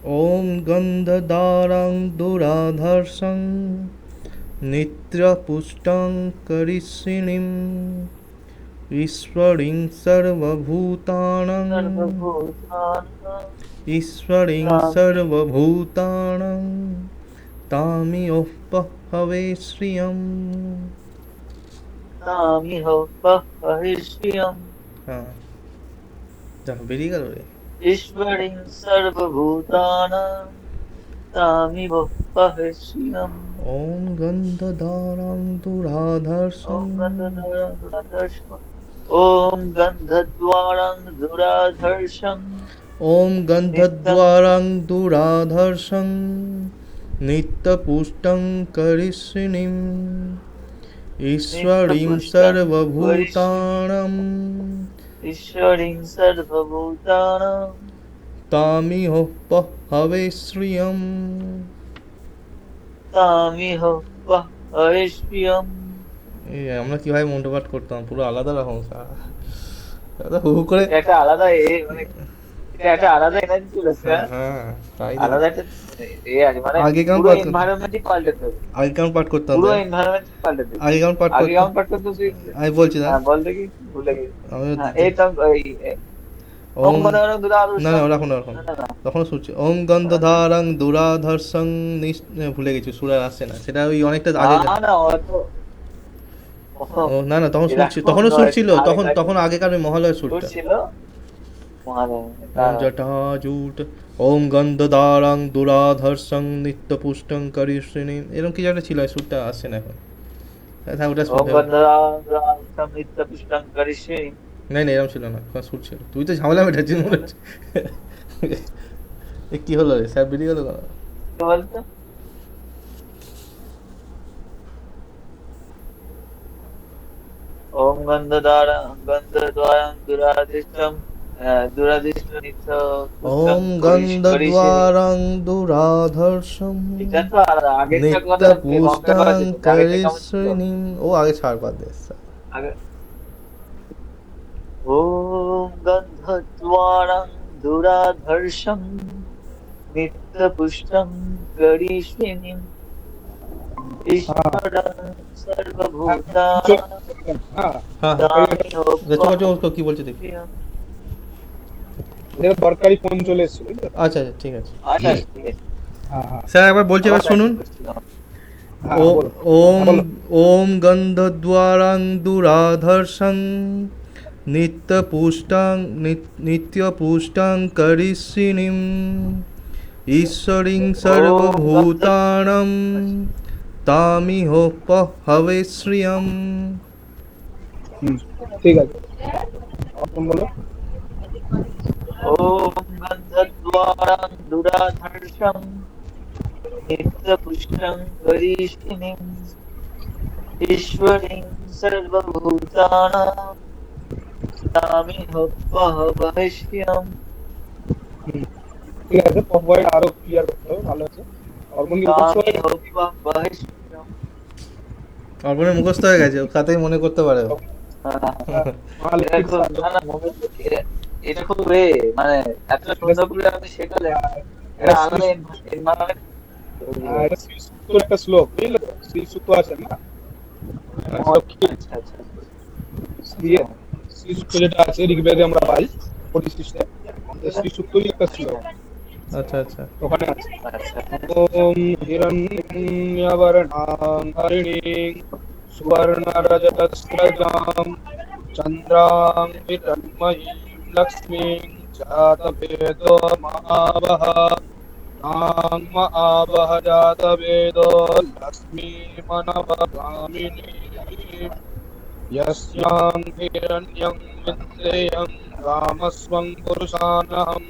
ওম গন্ধদারং দুরাধর্ষং নিত্যপুষ্টং করিষ্যিণীম ঈশ্বরিং সর্বভূতানাং সর্বভূতানাং ঈশ্বরিং সর্বভূতানাং তামিয়োপহবে শ্রিয়ম। তামিহ পহিষ্যম হ্যাঁ, যা বেরিয়ে গেল রে। ঈশ্বরিং সর্বভূতানাং তামিহ পহিষ্যম। ওম গন্ধধারং দুরাধর্ষং ওম গন্ধদ্বারং দুরাধর্ষং ওম গন্ধদ্বারং দুরাধর্ষং নিত্যপুষ্টং করিষ্যিণীম ঈশ্বরিং সর্বভূতানাং ঈশ্বরিং সর্বভূতানাং তামিহোপহবে শ্রিয়ম। তামিহ পহিষ্যম। এই আমরা কিভাবে মন্ত্রপাঠ করতাম, পুরো আলাদা রকম দাদা, হু হু করে। একটা আলাদা মানে এটা একটা আলাদা এনার্জি ছিল স্যার। হ্যাঁ, তাই আলাদা একটা আছে মানে আগে কেমন পুরো পাঠ করতাম? এনভায়রনমেন্টই পাল্টাতে হবে। আগে কেমন পাঠ করতাম পুরো তাই? এনভায়রনমেন্ট পাল্টাতে হবে। আগে কেমন পাঠ আগে করতাম কেমন পাঠ করতে তুই? আমি বলছি না। হ্যাঁ বল দেখি, ভুলে গেছি। আমি হ্যাঁ এই তো ওম, ওম গন্ধর্ব দুরাধর্ষং। না না রাখুন রাখুন, না, না, না। তখন শুনছি ওম গন্ধধারং দুরাধর্ষং ভুলে গেছি, সুরা আসছে না, সেটা ওই অনেকটা আগে। না না অত ও না না, তখন শুনছি, এরকম তখনও সুর নয়, ছিল, তখন আরেকটা তখন আগেকার ওই মহালয়ের সুর সুরটা। ছিল মহালয়া। ওম জটাজুট ওম গন্ধধারং দুরাধর্ষং নিত্যপুষ্টং করিষ্যিণীম, এরকম কিছু একটা ছিল, ওই সুরটা আসছে না এখন। হ্যাঁ ওটা ওম শুনতে হবে। গন্ধর্ব নিত্যপুষ্টং করিষ্যে। না না এরকম ছিল না, ওখানে সুর ছিল। তুই তো ঝামেলা মেটাচ্ছিস মনে হচ্ছে। এ কি হলো রে, স্যার বেরিয়ে গেল কেন? কি বলতো? ওম গন্ধদ্বারং দুরাধিষ্ঠম দুরাধিষ্ঠ নিত্য ওম গন্ধদ্বারং দুরাধর্ষম এটা তো আলাদা। আগেরটা কথা নিত্যপুষ্টং করিষ্যিণীম। ও আগে ছাড়, বাদ দে স্যার। আগে ওম গন্ধদ্বারং দুরাধর্ষম নিত্যপুষ্টং করিষ্যিণীম ঈশ্বরং সর্বভূতানাং হ্যাঁ, হ্যাঁ তামিহ দেখো দেখো কি বলছে দেখি। পহিষ্যম। এটা দরকারি ফোন চলে এসেছিল, বুঝলে? আচ্ছা আচ্ছা ঠিক আছে আচ্ছা ঠিক আছে। হ্যাঁ হ্যাঁ স্যার একবার বলছি, এবার শুনুন। হ্যাঁ, ও বলো। ওম বলো। ওম গন্ধদ্বারং দুরাধর্ষং নিত্যপুষ্টং করিষ্যিণীম ঈশ্বরিং সর্বভূতানাং তামিহোপহবে শ্রিয়ম। হুম, ঠিক আছে, এখন বলো। ওম গন্ধদ্বারং দুরাধর্ষং নিত্যপুষ্টং করিষ্যিণীম ঈশ্বরিং সর্বভূতানাং তামিহ পহিষ্যম। হুম, ঠিক আছে, পয়েন্ট আরো ক্লিয়ার করতে হবে, ভালো আছে। হরমোনি তামিহ পহিষ্যম। অর্পণের মুখস্থ হয়ে গেছে, ও খাতায় মনে করতে পারে ও। এটা খুব না না মনে এটা খুব মানে এত সুন্দর করে আপনি শেখালেন। এটা আলাদা environment তৈরি হয়। এটা শ্রী সূক্তর একটা শ্লোক, বুঝলে তো? শ্রী সূক্ত আছে না, আচ্ছা আচ্ছা। শ্রী সূক্ত যেটা আছে ঋগ্বেদে আমরা পাই, পরিশিষ্টে, শ্রী সূক্তই একটা শ্লোক আচ্ছা আচ্ছা ওখানে আছে। আচ্ছা ওম হিরণ্যবর্ণাং হরিণীং সুবর্ণরজতস্রজাং চন্দ্রাং হিরণ্ময়ীং লক্ষ্মীং জাতবেদো মহাবহ তাং মহাবহ জাতবেদো লক্ষ্মী মনবগামিনীং यस्यां हिरण्यं विद्येयं रामस्वं पुरुषानहम्।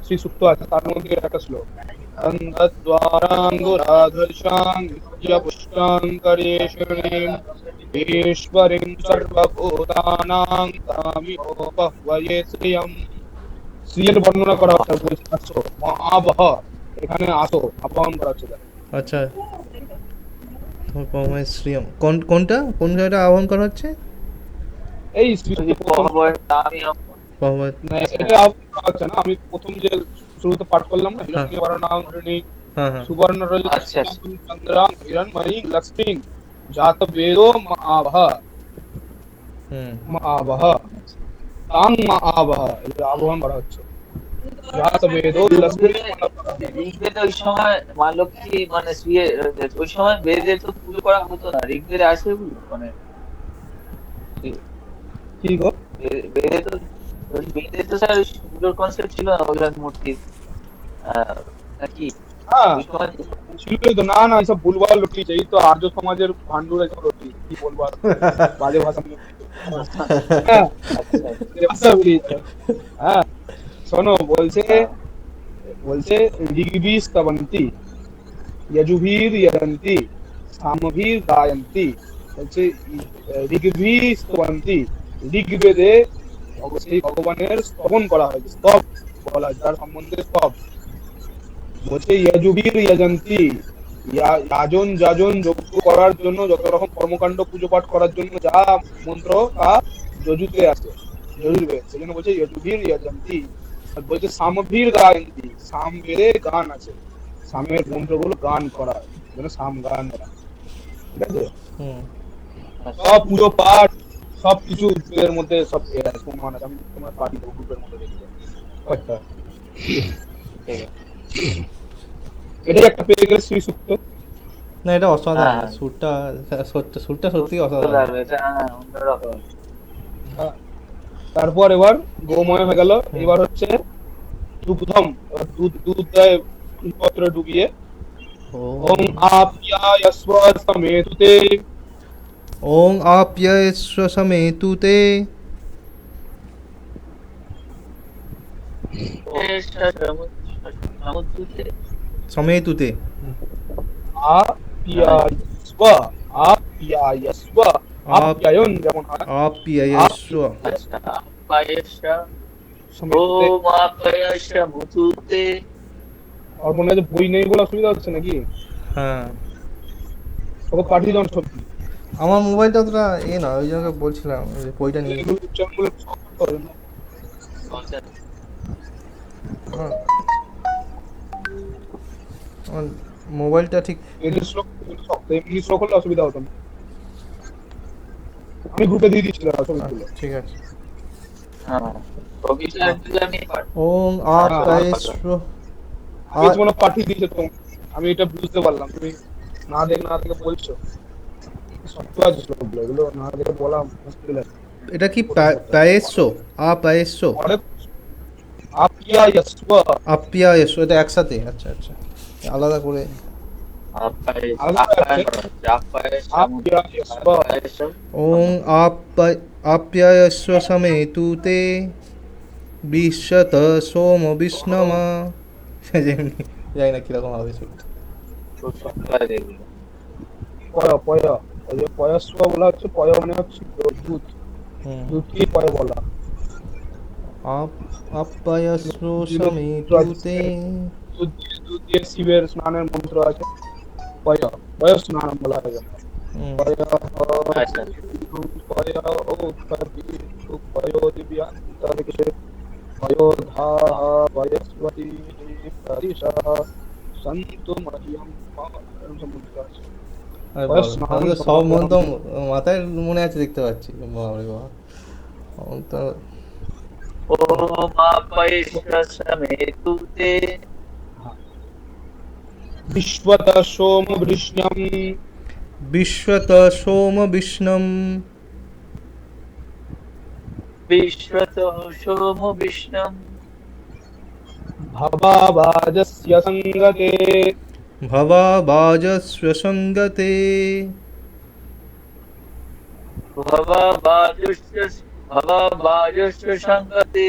শ্রী সুক্ত আছে, তার মধ্যে একটা শ্লোক অন্ধদ্বারাঙ্গুরাধর্ষাং নিত্যপুষ্টাং করেশ্বরীম ঈশ্বরীং সর্বভূতানাং তামিহোপহ্বয়ে শ্রিয়ম। শ্রীয়ের বর্ণনা করা হচ্ছে, বলছে আসো মহাবহ, এখানে আসো, আহ্বান করা হচ্ছে। আচ্ছা শ্রিয়ম কোনটা, কোন জায়গাটা আহ্বান করা হচ্ছে? এই শ্রী যদি পহবয় তামিহ ভগবত এটা আহ্বান করা হচ্ছে না, আমি প্রথম যে শুরুতে পাঠ করলাম না, হিরণ্যবর্ণাং হরিণীং হ্যাঁ হ্যাঁ সুবর্ণ আচ্ছা আচ্ছা। রজতম চন্দ্রাং হিরণময়ী লক্ষ্মী জাত বেদো মহাবহ হুম মহাবহ তাং মহাবহ, এটা আবহন করা হচ্ছে। জাত বেদো লক্ষ্মী ঋগ্বেদে ঋগ্বেদে ওই সময় মা লক্ষ্মী মানে শুয়ে ওই সময় বেদে তো পুজো করা হতো না, ঋগ্বেদে আসে ওগুলো মানে কি গো? বেদে তো বেদে তো স্যার পুজোর কনসেপ্ট ছিল না ওগুলোর মূর্তির, নাকি হ্যাঁ ওই সময় তো? ছিলই তো। না না, এসব ভুলভাল রটিয়েছে, এই তো আর্য সমাজের ভান্ডুরা এসব রটিয়েছে, কি বলবো আর, বাজে ভাষা। হ্যাঁ, আচ্ছা এ ভাষা বেরিয়েছে। হ্যাঁ, শোনো, বলছে হ্যাঁ বলছে ঋগ্বি স্তবন্তি, যজুভির যজন্তি, সামভির গায়ন্তি। বলছে ঋগ্বি স্তবন্তি, ঋগ্বেদে সেই ভগবানের স্তবন করা হয়েছে, স্তব বলা হয় তার সম্বন্ধে, স্তব। বলছে যজুভির যজন্তি, যাজন যাজন যজ্ঞ করার জন্য, যত রকম কর্মকাণ্ড পুজো পাঠ করার জন্য যা মন্ত্র, তা যজুতে আছে, যজুর্বেদ, সেই জন্য বলছে যজুভির যজন্তি। আর বলছে সামভির গায়ন্তি, সাম বেদে গান আছে, সামের মন্ত্রগুলো গান করা হয়, যেন সাম গান করা, ঠিক আছে। হুম আচ্ছা সব পুজো পাঠ সব কিছু এর মধ্যে সব এর আছে, প্রমাণ আছে। আমি তোমার পার্টি গ্রুপের মধ্যে দেখতে আচ্ছা, ঠিক আছে। এটাই একটা পেয়ে গেলে শ্রী সুক্ত। না এটা অসাধারণ, হ্যাঁ সুরটা সুরটা সত্যি সুন্দর অসাধারণ। লাগবে এটা, হ্যাঁ অন্যরকম। হ্যাঁ, তারপর এবার গোময় হয়ে গেল, এবার হচ্ছে দুগ্ধম, এবার দুধ দুধ দেয় পত্রে ডুবিয়ে। ওম আপ্যায়স্ব সমেতুতে, ওং আপ্যায়স্ব সমেতুতে, সমুদ্রে সমেতুতে, আপ্যায়স্ব, আপ্যায়স্ব, আপ্যায়ন যেমন হয়, আপ্যায়স্ব পায়েসা সমেতুতে। ও মা পায়েসা মুতুতে। আর মনে হয় বই নেই বলে অসুবিধা হচ্ছে নাকি? হ্যাঁ ওকে পাঠিয়ে দাও ছবি। আমার মোবাইলটা অতটা না, ওই জন্য বলছিলাম যে বইটা নিয়ে এগুলো উচ্চারণগুলো সব করতে হবে না। আমার আমার মোবাইলটা ঠিক এদের শ্লোক শক্ত, এমনি শ্লোক হলে অসুবিধা হতো না। আমি গ্রুপে দিয়ে দিচ্ছিলাম ছবিগুলো। ঠিক আছে। হ্যাঁ কবিতা আমি ওং আপ্যায়স্ব, আমি তোমার পাঠিয়ে দিয়েছে তো, আমি এটা বুঝতে পারলাম, তুমি না দেখে বলছো। শক্ত আছে শ্লোকগুলো, এগুলো না দেখে বলা মুশকিল আছে। এটা কি পায়েস্য, আপ্যায়স্য, অনেক আপ্যায়স্ব, আপ্যায়স্য, এটা একসাথে? আচ্ছা আচ্ছা, আলাদা করে। আপ্যায়স্ব, ওং আপ্যায়স্ব সমেতুতে বিশ্বত সোম বিষ্ণমা। জানি না কিরকম হবে শুনতে। পয় পয়, ওই যে পয়স্ব বলা হচ্ছে, পয় মানে হচ্ছে দুধ, হুম দুধকে পয় বলা। আপ্যায়স্য সমেতুতে, দুধ দিয়ে শিবের স্নানের মন্ত্র আছে, পয় পয় স্নান বলা হয়। হুম পয় আচ্ছা পয় ও পয় দিব্যান্তরিকে পয়োধা পয়স্বতী পরিষা সন্তু মহ্যম, এরকম সব মন্ত্র আছে। আর পয় বলো, স্নান তাহলে তো সব মন্ত্র মাথায় মনে আছে, দেখতে পাচ্ছি। বাবারে বাবা, তো ও মা পায়েসা সমেতুতে বিশ্বত সোম বৃষ্ণম, বিশ্বত সোম বিষ্ণম, বিশ্বত সোম বিষ্ণম ভবাবাজস্য সঙ্গতে, ভবাবাজস্ব সঙ্গতে, ভবাবাজস্য সঙ্গতে।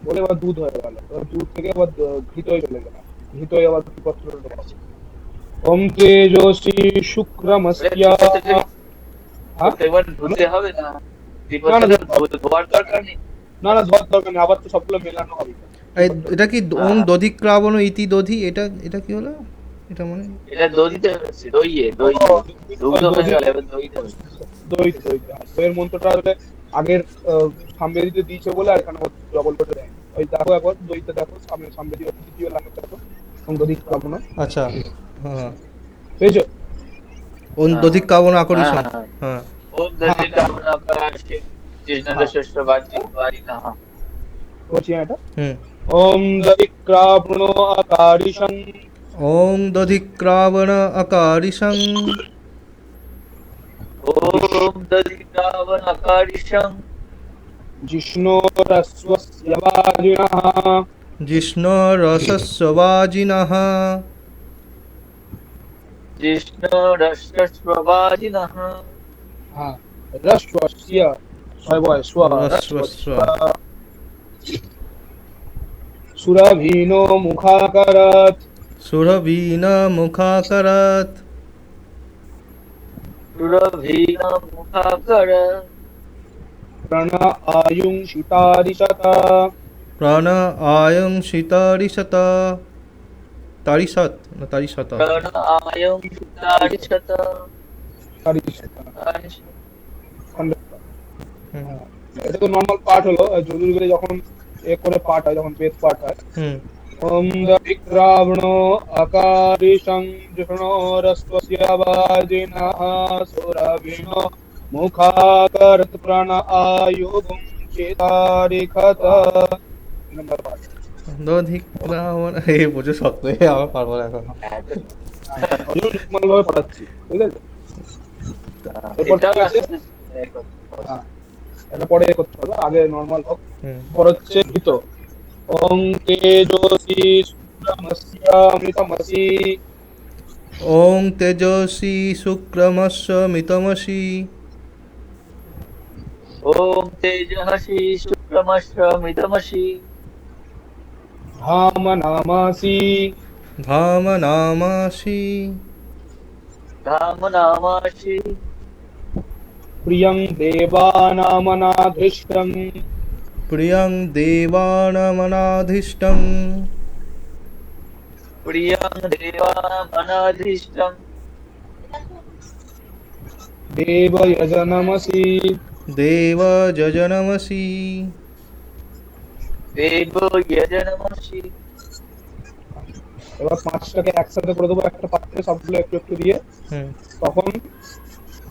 বলে এবার দুধ হয়ে গেল, এবার দুধ থেকে আবার ঘৃত হয়ে চলে গেল, ঘৃত হয়ে আবার পত্র। ওম তেজস্বী শুক্রমস্য, হ্যাঁ? এবার ধুতে হবে না, না না ধোয়ার দরকার নেই। না না, ধোয়ার দরকার নেই, আবার তো সবগুলো মেলানো হবে। এটা কি ওং দধিক্রাবণ ইতি দধি, এটা এটা কি হলো? এটা মনে এটা দইতে হচ্ছে, দইয়ে দুগ্ধ হয়ে গেল, এবার দইতে হচ্ছে। দই দই, দইয়ের মন্ত্রটা হলে আগের সামবেদিতে দিয়েছে বলে, আর এখানে ডবল করে দেয়। ওই দেখো একবার দইতে দেখো, সামনে সামবেদি দ্বিতীয় লাইনে দেখো, দধিক কাবন। আচ্ছা, হ্যাঁ, পেয়েছো? ওম দধিক কাবন হ্যাঁ আকরিষং। হ্যাঁ হ্যাঁ। হ্যাঁ, ওম হ্যাঁ দধিক হ্যাঁ কাবন আকাশে কৃষ্ণের হ্যাঁ, ষষ্ঠ বাজি নাহা। বলছি না এটা। হুম। ওম দধিক কাবন আকারিষং ওম দধিক রাবণ আকারিষং ওম দধিক কাবন আকাশং জিষ্ণুরস্বস্য বাজিনঃ জিষ্ণুরসস্যবাজিনঃ কৃষ্ণের বাজি নাহা। হ্যাঁ, রস্বস্য সবয় স্ব রস্বস্য রস্বস্য সুরভীনো মুখাকারাৎ সুরবীন মুখাকরাৎ সুরভীনা মুখাকর প্রণ আয়ুং শিতারিষত প্রাণ আয়ং শীতারিষত। তারিষত না তারিষত? প্রাণ আয়ং তারিষত। তারিষত। হ্যাঁ, এটা তো নর্মাল পাঠ হলো। আর যজুর্বেদে যখন করে পাঠ হয়, যখন বেদ পাঠ হয়, হুম। ওম বিক্রাবণো আকারিষং জিষ্ণুরস্বস্য বাজিনঃ সুরভিনো মুখাকরৎ প্রাণ আয়ুং চিতারিষত। নম্বর পাঠ। দধিক রাবণ, এ প্রচুর শক্ত, আমার পারবো না এখন। নর্মাল ভাবে পড়াচ্ছি, ঠিক আছে? এরপর এটাও কি আছে? হ্যাঁ, এটা পরে করতে হবে, আগে নর্মাল হোক। হুম। পর হচ্ছে ভীত। ওং তেজসি শুক্রমস্য অমৃতমসি ওং তেজসি শুক্রমস্য মিতমসি ওম তেজসি শুক্রমস্য মৃতমসি ধাম নামাসি ধাম নামাসি ধাম নামাসি প্রিয়ং দেবানামনাধৃষ্টং প্রিয়ং দেবানমনাধিষ্টং প্রিয়ং দেবানামনাধীষ্টং দেবযজনমসি দেব যজনমসি দেব যজনমসি। এবার পাঁচটাকে একসাথে করে দেবো একটা পাত্রে, সবগুলো একটু একটু দিয়ে। হুম। তখন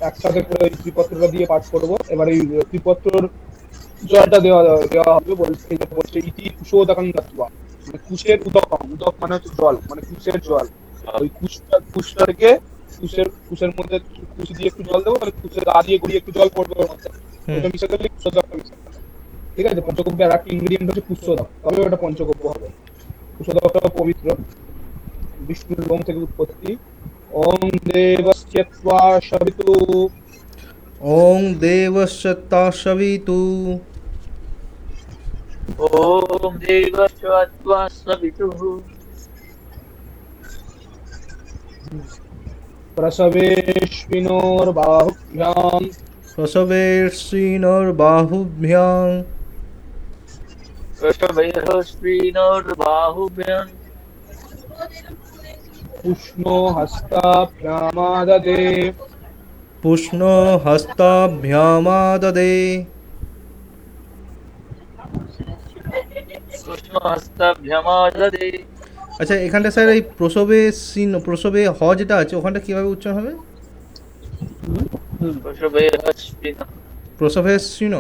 একসাথে করে ওই ত্রিপত্রটা দিয়ে পাঠ করবো। এবার এই ত্রিপত্রর জলটা দেওয়া দেওয়া হবে। বলছে বলছে ইতি কুশোদকং দত্ত্বা, মানে কুশের উদকম, উদক মানে হচ্ছে জল, মানে কুশের জল। ওই কুশটা থেকে কুশের মধ্যে কুশ দিয়ে একটু জল দেবো, তাহলে কুশের গা দিয়ে গড়িয়ে একটু জল পড়বে ওর মধ্যে। হুম। ওটা মিশে গেলে কুশোদকটা মিশে গেল। ঠিক আছে? পঞ্চগব্যের আর একটা ইনগ্রিডিয়েন্ট হচ্ছে কুশোদক, তবে ওটা পঞ্চগব্য হবে। কুশোদকটা পবিত্র, বিষ্ণুর লোম থেকে উৎপত্তি। ওম দেবস্য ত্বা সবিতু ওং দেবস্য তাসবিতু ওম দেবস্য ত্বা সবিতুঃ প্রসবেষ্বিনোর্বাহুভ্যাং প্রসবের্ষিণোর্বাহুভ্যাং প্রসবেহস্ত্রীণোর্বাহুভ্যাং উষ্ণো হস্তাভ্যামাদদে পুষ্ণো হস্তাভ্যামাদদে। কৃষ্ণহস্তাভ্যামাদদে। আচ্ছা, এখানটা স্যার এই প্রসবে হ যেটা আছে ওখানটা কিভাবে উচ্চারণ হবে? প্রসবেহস্ত্রীণঃ প্রসবের্ষিণ।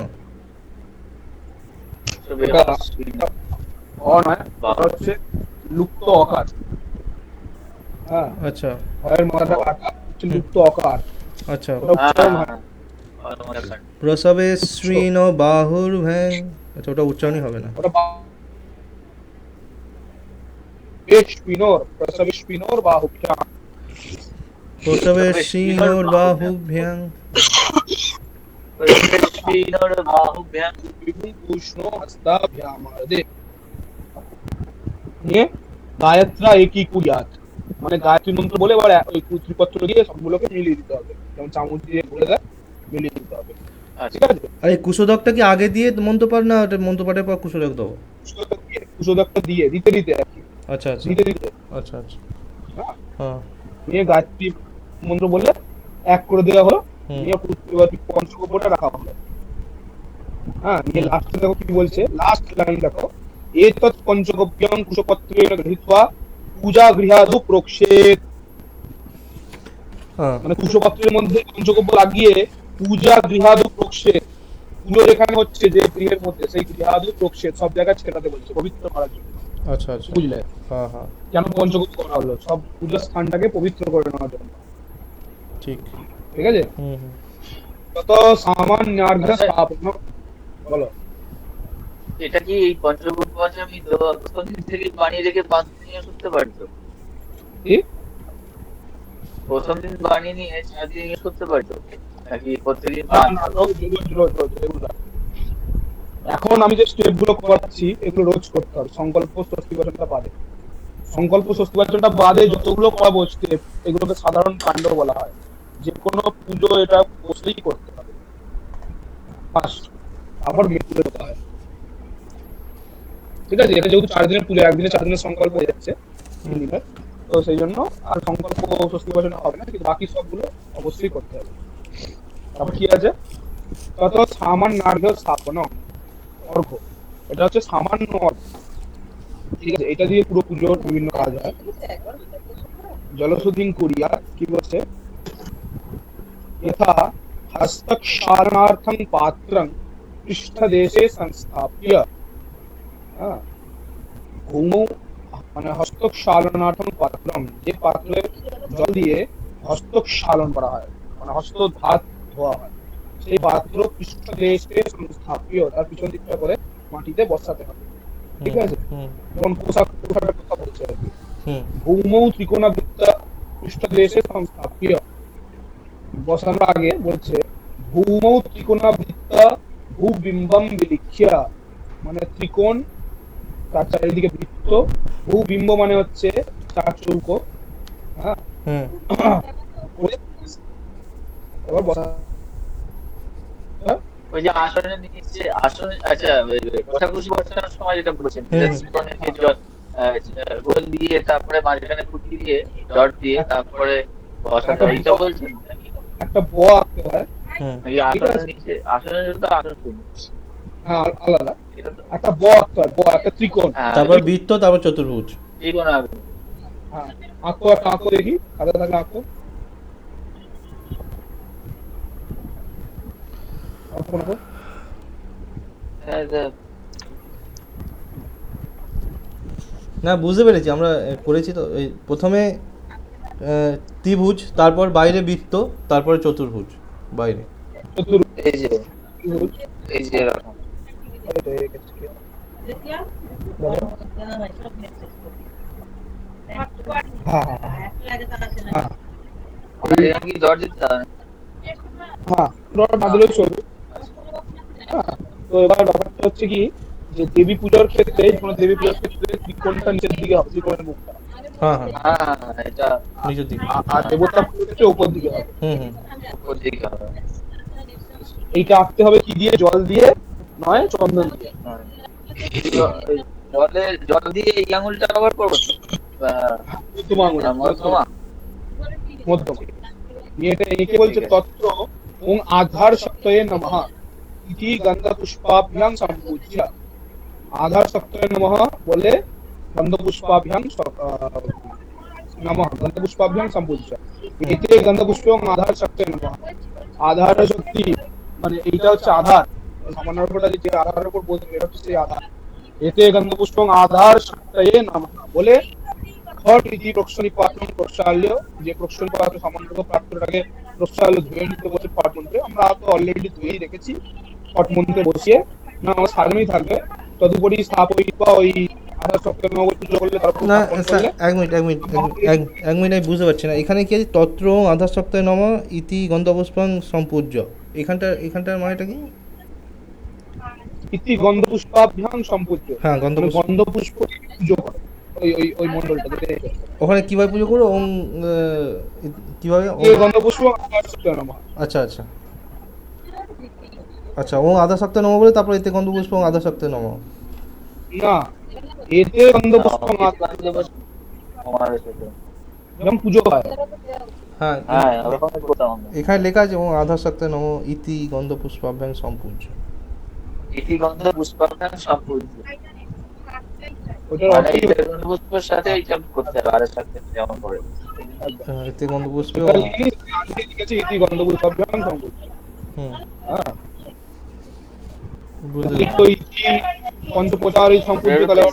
প্রসবেহস্ত্রীণঃ অ নয়, ওটা হচ্ছে লুপ্ত অকার। হ্যাঁ, আচ্ছা হয়ের মাথাটা কাটা হচ্ছে লুপ্ত অকার, আচ্ছা। ওটা উচ্চারণ হয়। প্রসবের্ষিণ বাহুর্ভ্যাং। আচ্ছা, ওটা উচ্চারণই হবে না। ওটা বেশপিনোর, প্রসবেষ্পিনোর বাহুভ্যাং। প্রসবের্ষিণোর্বাহুভ্যাং প্রসবেহস্ত্রীণোর্বাহুভ্যাং উষ্ণো হস্তাভ্যামাদদে। নিয়ে গায়ত্রা একই কুরিয়াত, মানে গায়ত্রী মন্ত্র বলে এবার ওই ত্রিপত্র দিয়ে সবগুলোকে মিলিয়ে দিতে হবে, যেমন চামচ দিয়ে বলে দেয়, মিলিয়ে দিতে হবে। ঠিক আছে? আর এই কুশোদকটা কি আগে দিয়ে মন্ত্রপাঠ, না ওটা মন্ত্রপাঠের পর কুশোদক দেবো? কুশোদকটা দিয়ে দিতে দিতে আর কি, আচ্ছা আচ্ছা দিতে দিতে। আচ্ছা আচ্ছা। হ্যাঁ, হ্যাঁ। নিয়ে গায়ত্রী মন্ত্র বললে এক করে দেওয়া হলো। হুম। নিয়ে এবার পঞ্চগব্যটা রাখা হলো। হ্যাঁ, নিয়ে লাস্টে দেখো কি বলছে, লাস্ট লাইন দেখো, এতৎ পঞ্চগব্যং কুশপত্রেণ গৃহীত্বা পূজা গৃহাদু প্রক্ষেপ, হ্যাঁ মানে কুশপাত্রের মধ্যে পঞ্চগব্য লাগিয়ে পূজা গৃহাদু প্রক্ষেপ, পুজো যেখানে হচ্ছে যে গৃহের মধ্যে সেই গৃহাদু প্রক্ষেপ সব জায়গায় ছেটাতে বলছে পবিত্র করার জন্য। আচ্ছা আচ্ছা বুঝলে হ্যাঁ হ্যাঁ কেন পঞ্চগব্য করা হলো? সব পূজার স্থানটাকে পবিত্র করে নেওয়ার জন্য। ঠিক ঠিক আছে। হুম হুম তত সামান্যার্ঘ স্থাপন, বলো। এটা কি এই পঞ্চমী প্রথম দিন থেকে বানিয়ে রেখে 5 দিন ইউজ করতে পারতো? কি? প্রথম দিন বানিয়ে নিয়ে 4 দিন ইউজ করতে পারতো নাকি প্রত্যেকদিন না, না, রোজ, এগুলো। এখন আমি যে স্টেপ গুলো করাচ্ছি এগুলো রোজ করতে হবে, সংকল্প ষষ্ঠী বচনটা বাদে। সংকল্প ষষ্ঠী বচনটা বাদে যতগুলো করাবো স্টেপ, এগুলোকে সাধারণ কাণ্ড বলা হয়। যে কোনো পুজো এটা বসলেই করতে হবে ফার্স্ট, আবার মেয়ে হতে হয়। ঠিক আছে, এটা যেহেতু 4 দিনের পুজো, একদিনে 4 দিনের সংকল্প হয়ে যাচ্ছে 3 দিনের, তো সেই জন্য আর সংকল্প ষষ্ঠী বচন হবে না, কিন্তু বাকি সবগুলো অবশ্যই করতে হবে। তারপর কি আছে? তত সামান্যার্ঘ স্থাপন, অর্ঘ, এটা হচ্ছে সামান্য অর্ঘ। ঠিক আছে, এটা দিয়ে পুরো পুজোর বিভিন্ন কাজ হয়। জলশুদ্ধিং করিয়া কি বলছে, यथा हस्तक्षालनार्थं पात्रं पृष्ठदेशे संस्थाप्य, হ্যাঁ, ভূমৌ মানে হস্তক্ষালনাर्थं পাত্রম, যে পাত্রে জল দিয়ে হস্তক্ষালন করা হয় মানে হস্ত ভাত ধোয়া হয়, সেই পাত্র পৃষ্ঠদেশে সংস্থাপ্য, তার পিছন দিকটা করে মাটিতে বসাতে হবে। ঠিক আছে, হুম যেমন পোশাকের কথা বলছে আর কি। হুম ভূমৌ ত্রিকোণাবৃত্ত পৃষ্ঠদেশে সংস্থাপ্য, বসানোর আগে বলছে ভূমৌ ত্রিকোণাবৃত্ত ভূবিম্বম বিলিখ্য, মানে ত্রিকোণ তার চারিদিকে বৃত্ত, ভূবিম্ব মানে হচ্ছে চার চৌকো, হ্যাঁ, হুম এবার বসা, ওই যে আসনের নিচে আসন, আচ্ছা কোষাকুষি বসানোর সময় যেটা বলছেন ত্রিকোণের জল গোল দিয়ে তারপরে মাঝখানে ফুটি দিয়ে জট দিয়ে তারপরে বসাতে হয়, এটা বলছেন নাকি? একটা ব আঁকতে হয়। হুম এই আসনের নিচে আসনের জন্য আসন শুনি হ্যাঁ, আলাদা এটা তো। একটা ব আঁকতে হয়, ব একটা ত্রিকোণ। হ্যাঁ, তারপর বৃত্ত, তারপর চতুর্ভুজ। ত্রিকোণ আঁকবো। হ্যাঁ, আঁকো, একটা আঁকো দেখি, খাতা থাকলে আঁকো। আঁকো না? হ্যাঁ, না বুঝতে পেরেছি, আমরা করেছি তো। এই প্রথমে ত্রিভুজ, তারপর বাইরে বৃত্ত, তারপরে চতুর্ভুজ বাইরে। চতুর্ভুজ, এই যে এরকম। বলো। হ্যাঁ, হ্যাঁ, আর এরকম কি জট দিতে হবে? হ্যাঁ, রড না দিলেও চলবে। হ্যাঁ, তো এবার ব্যাপারটা হচ্ছে কি, যে দেবী পূজার ক্ষেত্রে, কোনো দেবী পূজার ক্ষেত্রে ত্রিকোণটা নিচের দিকে হবে, ত্রিকোণের মুখটা। হ্যাঁ হ্যাঁ হ্যাঁ, এটা নিচের দিকে। আর দেবতা পূজার ক্ষেত্রে উপর দিকে হবে। হুম হুম উপর দিকে হবে। এইটা আঁকতে হবে কি দিয়ে? জল দিয়ে নয়, চন্দন দিয়ে। হ্যাঁ। জল দিয়ে এই আঙুলটা ব্যবহার করবো তো? মধ্যম আঙুল, মধ্যমা। মধ্যম। এটা একে বলছে তত্র ওং আধার শক্তয়ে নমঃ ইতি গন্ধ পুষ্পাভ্যাং সম্পূজ্য। আধার শক্তয়ে নমঃ বলে গন্ধ পুষ্পাভ্যাং নমঃ, গন্ধ পুষ্পাভ্যাং সম্পূজ্য। এতে গন্ধ পুষ্পং আধার শক্তয়ে নমঃ, আধার শক্তি মানে এইটা হচ্ছে আধার, সামান্য উপরটা যে আধারের উপর বলতে, এটা হচ্ছে সেই আধার। এতে গন্ধ পুষ্পং আধার শক্তয়ে নমঃ বলে ঘট ইতি প্রক্ষণী পাত্রম প্রক্ষাল্য, যে প্রক্ষণী পাত্র সামান্য পাত্রটাকে প্রক্ষাল্য ধুয়ে নিতে বসে পাট মন্ত্রে, আমরা তো অলরেডি ধুয়েই রেখেছি। পাট মন্ত্রে বসিয়ে না, আমার সাজানোই থাকবে। তদুপরি স্থাপয়িত্বা, ওই আধার সপ্তাহ নবগ্রহ পুজো করলে তারপর না স্থাপন স্যার, করলে। এক মিনিট আমি বুঝতে পারছি না, এখানে কি আছে তত্র আধার সপ্তাহে নম ইতি গন্ধপুষ্পং সম্পূজ্য, এখানটার মানেটা কি? ইতি গন্ধ পুষ্পাভ্যাং সম্পূজ্য, হ্যাঁ, গন্ধপুষ্প। গন্ধ পুষ্প পুজো করে ওই ওই ওই মন্ডলটা যেতে, ওখানে কিভাবে পুজো করো? ওং কিভাবে? এই গন্ধ পুষ্প আধার সপ্তাহ নমঃ। আচ্ছা আচ্ছা আচ্ছা, ও আধা সপ্তাহে নম বলে তারপর এতে গন্ধপুষ্প আধা সপ্তাহে নম। না, এতে গন্ধ পুষ্পং আমাদের সাথে। যেমন পুজো হয়। হ্যাঁ হ্যাঁ, ওরকমই করতাম আমরা। এখানে লেখা আছে ও আধা সপ্তাহে নম ইতি গন্ধপুষ্পাভ্যাং সম্পূজ্য। ইতি গন্ধ পুষ্পাভ্যাং সম্পূজ্য। ওটার মানে অর্থই এই গন্ধপুষ্পের সাথে এইসব করতে হবে, আর সাথে যেমন করে এতে গন্ধপুষ্পেও এটা লিখেছে ইতি গন্ধপুষ্পাভ্যাং সম্পূর্ণ। হুম হ্যাঁ, বুঝতে লিখতো ইতি পঞ্চপ্রচারী সম্পূর্ণ কালে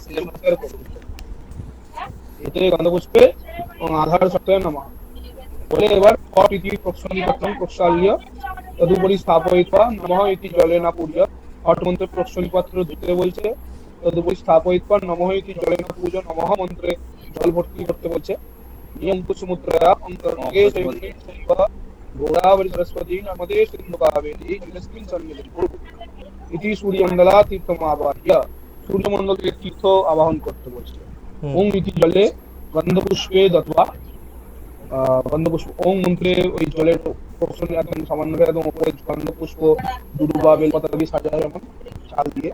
এতে গন্ধপুষ্পে এবং আধার সত্ত্বে নামা বলে এবার পট ইতি প্রক্ষণিপত্রং প্রক্ষাল্য তদুপরি স্থাপয়িত্বা নমঃ ইতি জলেনা পূজ্য। হট মন্ত্রে প্রক্ষণিপত্র ধুতে বলছে, তদুপরি স্থাপয়িত্বা নমঃ ইতি জলেনা পূজ্য, নমঃ মন্ত্রে জল ভর্তি করতে বলছে। নিয়ম কুসুমুদ্রয়া অন্তর্গে গোদাবরী সরস্বতী নর্মদে সিন্ধু কাবেরী জলেস্মিন সন্নিধিং কুরু। ইতি সূর্যমণ্ডলা তীর্থমাবাহ্য, সূর্যমণ্ডলকে তীর্থ আবাহন করতে বলছে। হুম ওম ইতি জলে গন্ধপুষ্পে দত্বা, গন্ধপুষ্প ওম মন্ত্রে ওই জলের প্রশ্ন একদম সামান্য একদম উপরে গন্ধপুষ্প দুর্বা বেলপাতা দিয়ে সাজায় এমন চাল দিয়ে।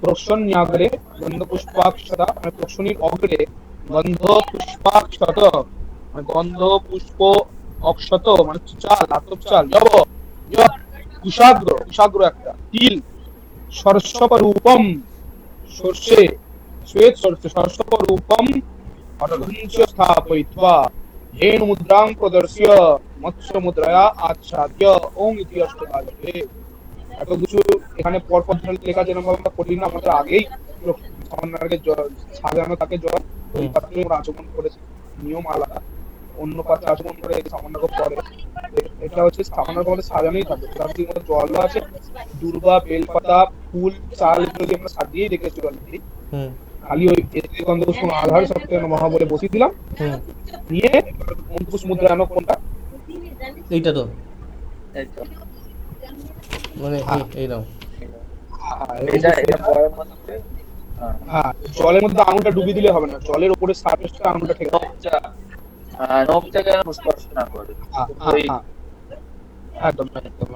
প্রসন্যাগ্রে গন্ধপুষ্পাক্ষতা, মানে প্রসন্নীর অগ্রে গন্ধ পুষ্পাক্ষত, মানে গন্ধ পুষ্প অক্ষত মানে চাল আতপ চাল জব কুশাগ্র, কুশাগ্র একটা তিল সরস্বপরূপম সর্ষে শ্বেত সর্ষে সরস্বপরূপম অর্ধঞ্চ স্থাপয়িত্বা হেনু মুদ্রাং প্রদর্শ্য মৎস্য মুদ্রয়া আচ্ছাদ্য ওম ইতি অষ্টকালে। এত কিছু এখানে পরপর লেখা যেরকম আমরা পড়ি না, আমাদের আগেই সামান্য আগে সাজানো থাকে জল, ওই পাত্রে আমরা আচমন করেছি, নিয়ম আলাদা। অন্য পাত্রে আচমন করে সামান্য পরে, এটা হচ্ছে সামান্য করে সাজানোই থাকে। তার মধ্যে জলও আছে, দুর্বা বেলপাতা ফুল চাল এগুলো দিয়ে আমরা সাজিয়েই রেখেছি অলরেডি। হুম খালি ওই এতে গন্ধপুষ্প আধার সত্ত্বে নমঃ বলে বসিয়ে দিলাম, হুম নিয়ে গন্ধপুষ্প মুদ্রা আনো কোনটা এইটা তো এই তো। মানে এই নাও এটা এটা পরের মধ্যে হ্যাঁ, জলের মধ্যে আঙুলটা ডুবিয়ে দিলে হবে না, জলের উপরে সারফেসটা আঙুলটা ঠেকে দাও। নখটা নখটা যেন স্পর্শ না করে। ওই একদম একদম